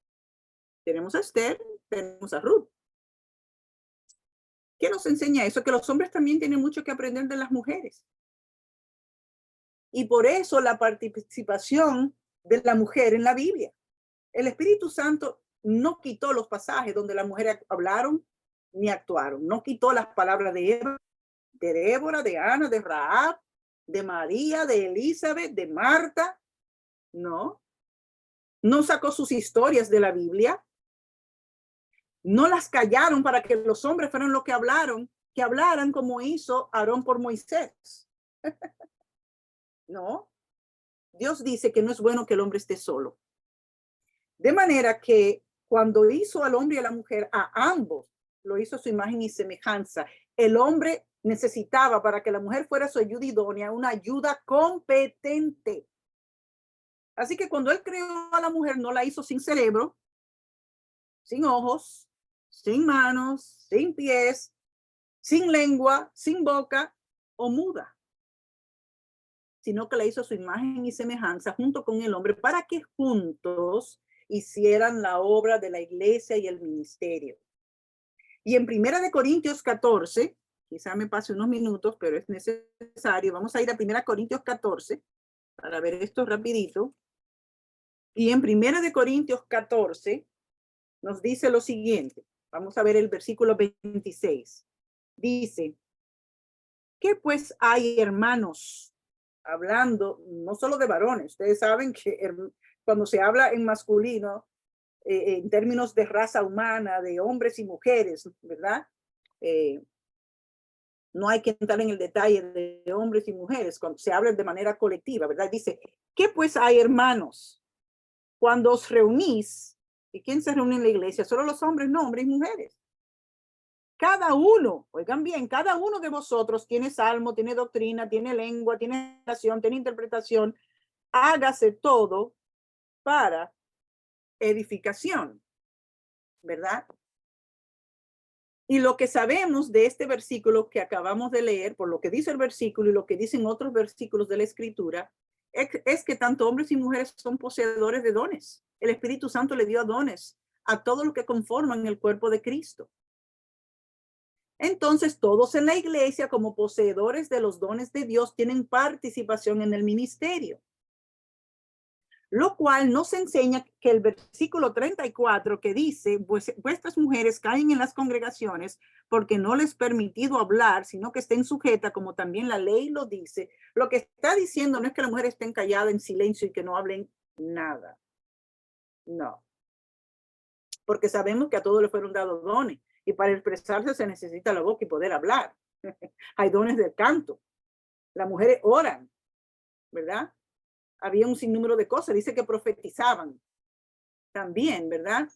Tenemos a Esther, tenemos a Ruth. ¿Qué nos enseña eso? Que los hombres también tienen mucho que aprender de las mujeres. Y por eso la participación de la mujer en la Biblia. El Espíritu Santo no quitó los pasajes donde las mujeres hablaron ni actuaron. No quitó las palabras de Eva, de Débora, de Ana, de Rahab, de María, de Elizabeth, de Marta. No. No sacó sus historias de la Biblia. No las callaron para que los hombres fueran los que hablaran como hizo Aarón por Moisés. No. Dios dice que no es bueno que el hombre esté solo. De manera que cuando hizo al hombre y a la mujer, a ambos, lo hizo a su imagen y semejanza. El hombre necesitaba, para que la mujer fuera su ayuda idónea, una ayuda competente. Así que cuando él creó a la mujer, no la hizo sin cerebro, sin ojos, sin manos, sin pies, sin lengua, sin boca o muda, sino que la hizo a su imagen y semejanza junto con el hombre para que juntos hicieran la obra de la iglesia y el ministerio. Y en 1 Corintios 14, quizá me pase unos minutos, pero es necesario, vamos a ir a 1 Corintios 14 para ver esto rapidito. Y en 1 Corintios 14 nos dice lo siguiente. Vamos a ver el versículo 26. Dice, ¿qué pues hay, hermanos? Hablando no solo de varones. Ustedes saben que cuando se habla en masculino, en términos de raza humana, de hombres y mujeres, ¿verdad? No hay que entrar en el detalle de hombres y mujeres cuando se habla de manera colectiva, ¿verdad? Dice, ¿qué pues hay, hermanos? Cuando os reunís, ¿y quién se reúne en la iglesia? Solo los hombres, no, hombres y mujeres. Cada uno, oigan bien, cada uno de vosotros tiene salmo, tiene doctrina, tiene lengua, tiene oración, tiene interpretación. Hágase todo para edificación, ¿verdad? Y lo que sabemos de este versículo que acabamos de leer, por lo que dice el versículo y lo que dicen otros versículos de la Escritura, es que tanto hombres y mujeres son poseedores de dones. El Espíritu Santo le dio dones a todos los que conforman el cuerpo de Cristo. Entonces, todos en la iglesia, como poseedores de los dones de Dios, tienen participación en el ministerio. Lo cual nos enseña que el versículo 34 que dice, pues vuestras mujeres caen en las congregaciones porque no les permitido hablar, sino que estén sujetas, como también la ley lo dice. Lo que está diciendo no es que las mujeres estén calladas en silencio y que no hablen nada. No. Porque sabemos que a todos les fueron dados dones y para expresarse se necesita la boca y poder hablar. Hay dones del canto. Las mujeres oran, ¿verdad? Había un sinnúmero de cosas, dice que profetizaban también, ¿verdad?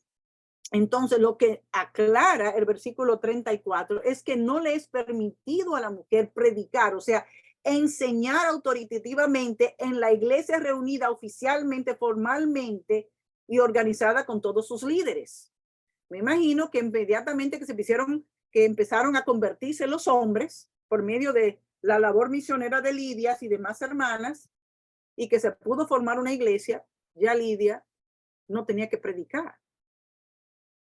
Entonces, lo que aclara el versículo 34 es que no le es permitido a la mujer predicar, o sea, enseñar autoritativamente en la iglesia reunida oficialmente, formalmente y organizada con todos sus líderes. Me imagino que inmediatamente que empezaron a convertirse los hombres por medio de la labor misionera de Lidia y demás hermanas, y que se pudo formar una iglesia, ya Lidia no tenía que predicar,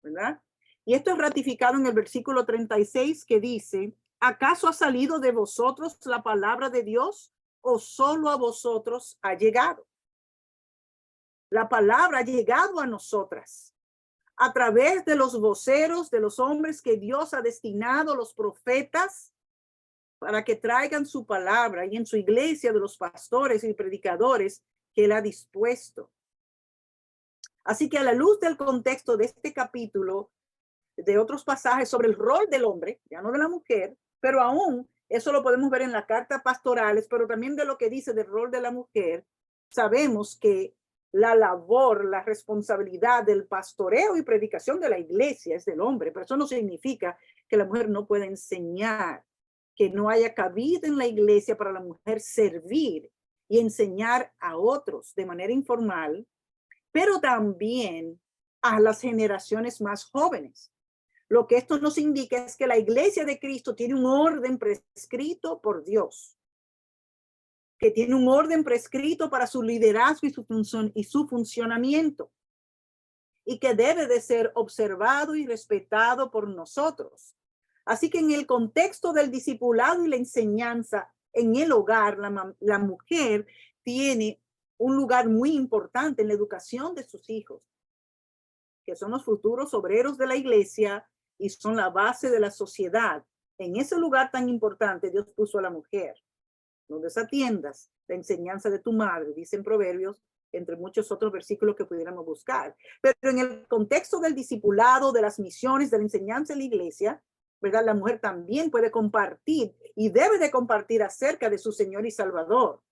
¿verdad? Y esto es ratificado en el versículo 36 que dice, ¿acaso ha salido de vosotros la palabra de Dios o solo a vosotros ha llegado? La palabra ha llegado a nosotras a través de los voceros, de los hombres que Dios ha destinado, los profetas, para que traigan su palabra, y en su iglesia de los pastores y predicadores que él ha dispuesto. Así que a la luz del contexto de este capítulo, de otros pasajes sobre el rol del hombre, ya no de la mujer, pero aún eso lo podemos ver en las cartas pastorales, pero también de lo que dice del rol de la mujer, sabemos que la labor, la responsabilidad del pastoreo y predicación de la iglesia es del hombre, pero eso no significa que la mujer no pueda enseñar, que no haya cabida en la iglesia para la mujer servir y enseñar a otros de manera informal, pero también a las generaciones más jóvenes. Lo que esto nos indica es que la iglesia de Cristo tiene un orden prescrito por Dios, que tiene un orden prescrito para su liderazgo y su funcionamiento, y que debe de ser observado y respetado por nosotros. Así que en el contexto del discipulado y la enseñanza en el hogar, la mujer tiene un lugar muy importante en la educación de sus hijos, que son los futuros obreros de la iglesia y son la base de la sociedad. En ese lugar tan importante Dios puso a la mujer. No desatiendas la enseñanza de tu madre, dicen Proverbios, entre muchos otros versículos que pudiéramos buscar. Pero en el contexto del discipulado, de las misiones, de la enseñanza en la iglesia, ¿verdad? La mujer también puede compartir y debe de compartir acerca de su Señor y Salvador.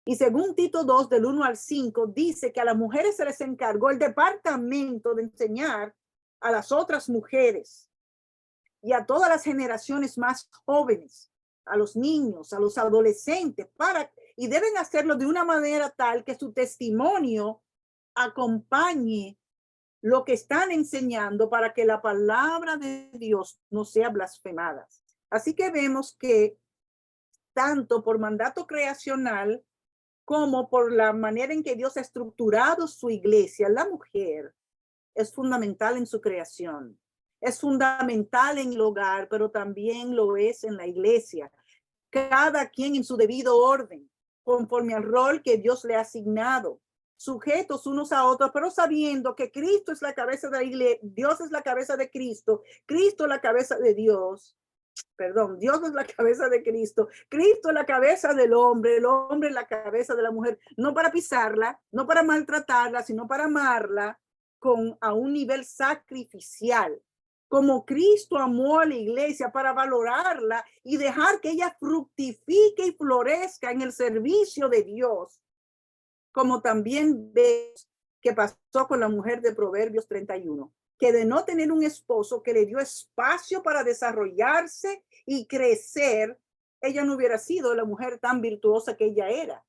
Y según Tito 2, del 1 al 5, dice que a las mujeres se les encargó el departamento de enseñar a las otras mujeres y a todas las generaciones más jóvenes, a los niños, a los adolescentes, y deben hacerlo de una manera tal que su testimonio acompañe lo que están enseñando para que la palabra de Dios no sea blasfemada. Así que vemos que tanto por mandato creacional como por la manera en que Dios ha estructurado su iglesia, la mujer es fundamental en su creación. Es fundamental en el hogar, pero también lo es en la iglesia. Cada quien en su debido orden, conforme al rol que Dios le ha asignado, sujetos unos a otros, pero sabiendo que Cristo es la cabeza de la iglesia, Dios es la cabeza de Cristo, Cristo es la cabeza de Dios. Perdón, Dios es la cabeza de Cristo, Cristo es la cabeza del hombre, el hombre es la cabeza de la mujer, no para pisarla, no para maltratarla, sino para amarla a un nivel sacrificial, como Cristo amó a la iglesia, para valorarla y dejar que ella fructifique y florezca en el servicio de Dios, como también ves que pasó con la mujer de Proverbios 31, que de no tener un esposo que le dio espacio para desarrollarse y crecer, ella no hubiera sido la mujer tan virtuosa que ella era.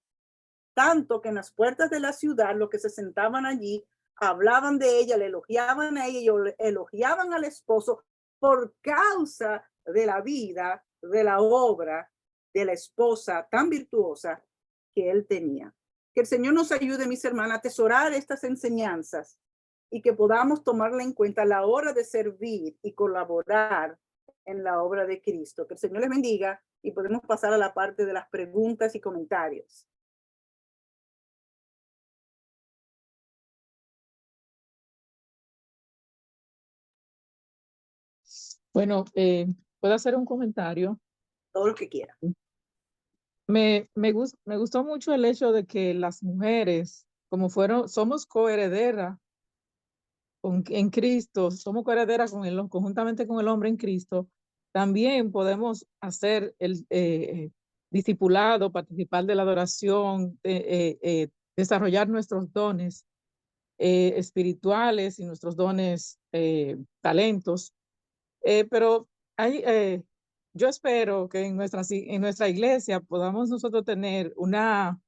Tanto que en las puertas de la ciudad, los que se sentaban allí, hablaban de ella, le elogiaban a ella y elogiaban al esposo por causa de la vida, de la obra de la esposa tan virtuosa que él tenía. Que el Señor nos ayude, mis hermanas, a atesorar estas enseñanzas y que podamos tomarla en cuenta a la hora de servir y colaborar en la obra de Cristo. Que el Señor les bendiga y podemos pasar a la parte de las preguntas y comentarios. Bueno, puedo hacer un comentario. Todo lo que quiera. Me gustó mucho el hecho de que las mujeres, como somos coherederas en Cristo, somos coherederas conjuntamente con el hombre en Cristo, también podemos hacer el discipulado, participar de la adoración, desarrollar nuestros dones espirituales y nuestros dones, talentos. Pero yo espero que en nuestra iglesia podamos nosotros tener una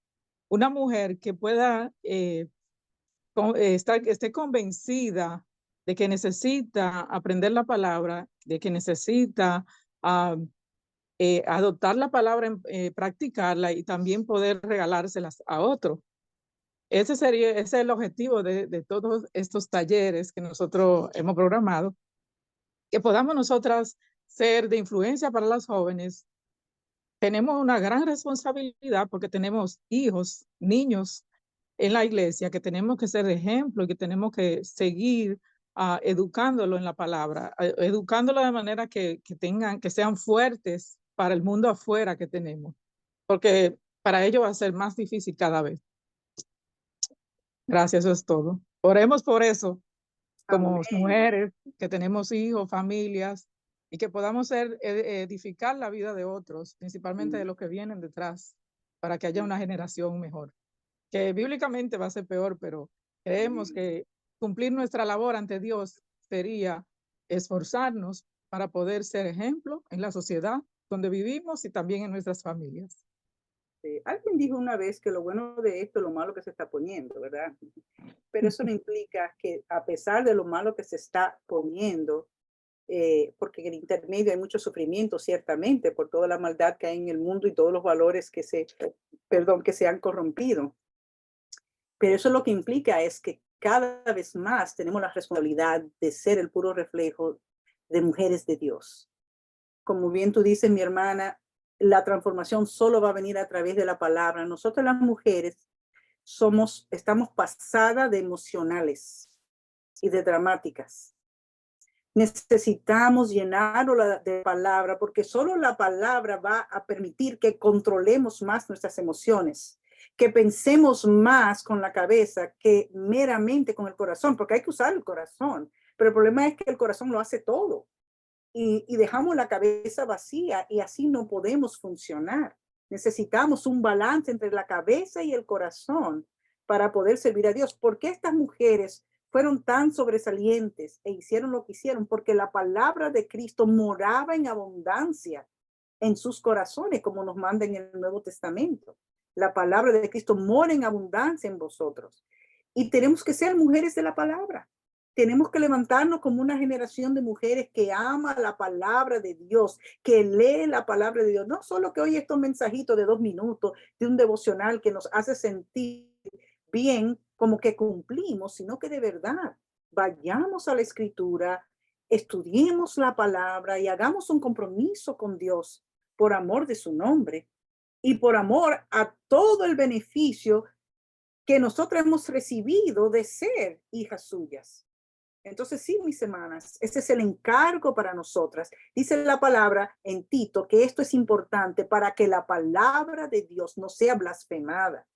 mujer que pueda esté convencida de que necesita aprender la palabra, de que necesita adoptar la palabra, practicarla y también poder regalárselas a otros. Ese es el objetivo de todos estos talleres que nosotros hemos programado, que podamos nosotras ser de influencia para las jóvenes. Tenemos una gran responsabilidad porque tenemos hijos, niños en la iglesia, que tenemos que ser ejemplo y que tenemos que seguir educándolo en la palabra, educándolo de manera que sean fuertes para el mundo afuera que tenemos, porque para ellos va a ser más difícil cada vez. Gracias, eso es todo. Oremos por eso, como mujeres que tenemos hijos, familias, y que podamos edificar la vida de otros, principalmente de los que vienen detrás, para que haya una generación mejor, que bíblicamente va a ser peor, pero creemos que cumplir nuestra labor ante Dios sería esforzarnos para poder ser ejemplo en la sociedad donde vivimos y también en nuestras familias. Alguien dijo una vez que lo bueno de esto es lo malo que se está poniendo, ¿verdad? Pero eso no implica que a pesar de lo malo que se está poniendo, porque en el intermedio hay mucho sufrimiento, ciertamente, por toda la maldad que hay en el mundo y todos los valores que se han corrompido. Pero eso lo que implica es que cada vez más tenemos la responsabilidad de ser el puro reflejo de mujeres de Dios. Como bien tú dices, mi hermana, la transformación solo va a venir a través de la palabra. Nosotras las mujeres estamos pasadas de emocionales y de dramáticas. Necesitamos llenarlo de palabra, porque solo la palabra va a permitir que controlemos más nuestras emociones, que pensemos más con la cabeza que meramente con el corazón, porque hay que usar el corazón. Pero el problema es que el corazón lo hace todo. Y dejamos la cabeza vacía y así no podemos funcionar. Necesitamos un balance entre la cabeza y el corazón para poder servir a Dios. ¿Por qué estas mujeres fueron tan sobresalientes e hicieron lo que hicieron? Porque la palabra de Cristo moraba en abundancia en sus corazones, como nos manda en el Nuevo Testamento. La palabra de Cristo mora en abundancia en vosotros. Y tenemos que ser mujeres de la palabra. Tenemos que levantarnos como una generación de mujeres que ama la palabra de Dios, que lee la palabra de Dios. No solo que oye estos mensajitos de 2 minutos, de un devocional que nos hace sentir bien, como que cumplimos, sino que de verdad vayamos a la Escritura, estudiemos la palabra y hagamos un compromiso con Dios por amor de su nombre y por amor a todo el beneficio que nosotros hemos recibido de ser hijas suyas. Entonces, sí, mis hermanas, ese es el encargo para nosotras. Dice la palabra en Tito que esto es importante para que la palabra de Dios no sea blasfemada.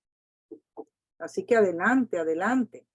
Así que adelante, adelante.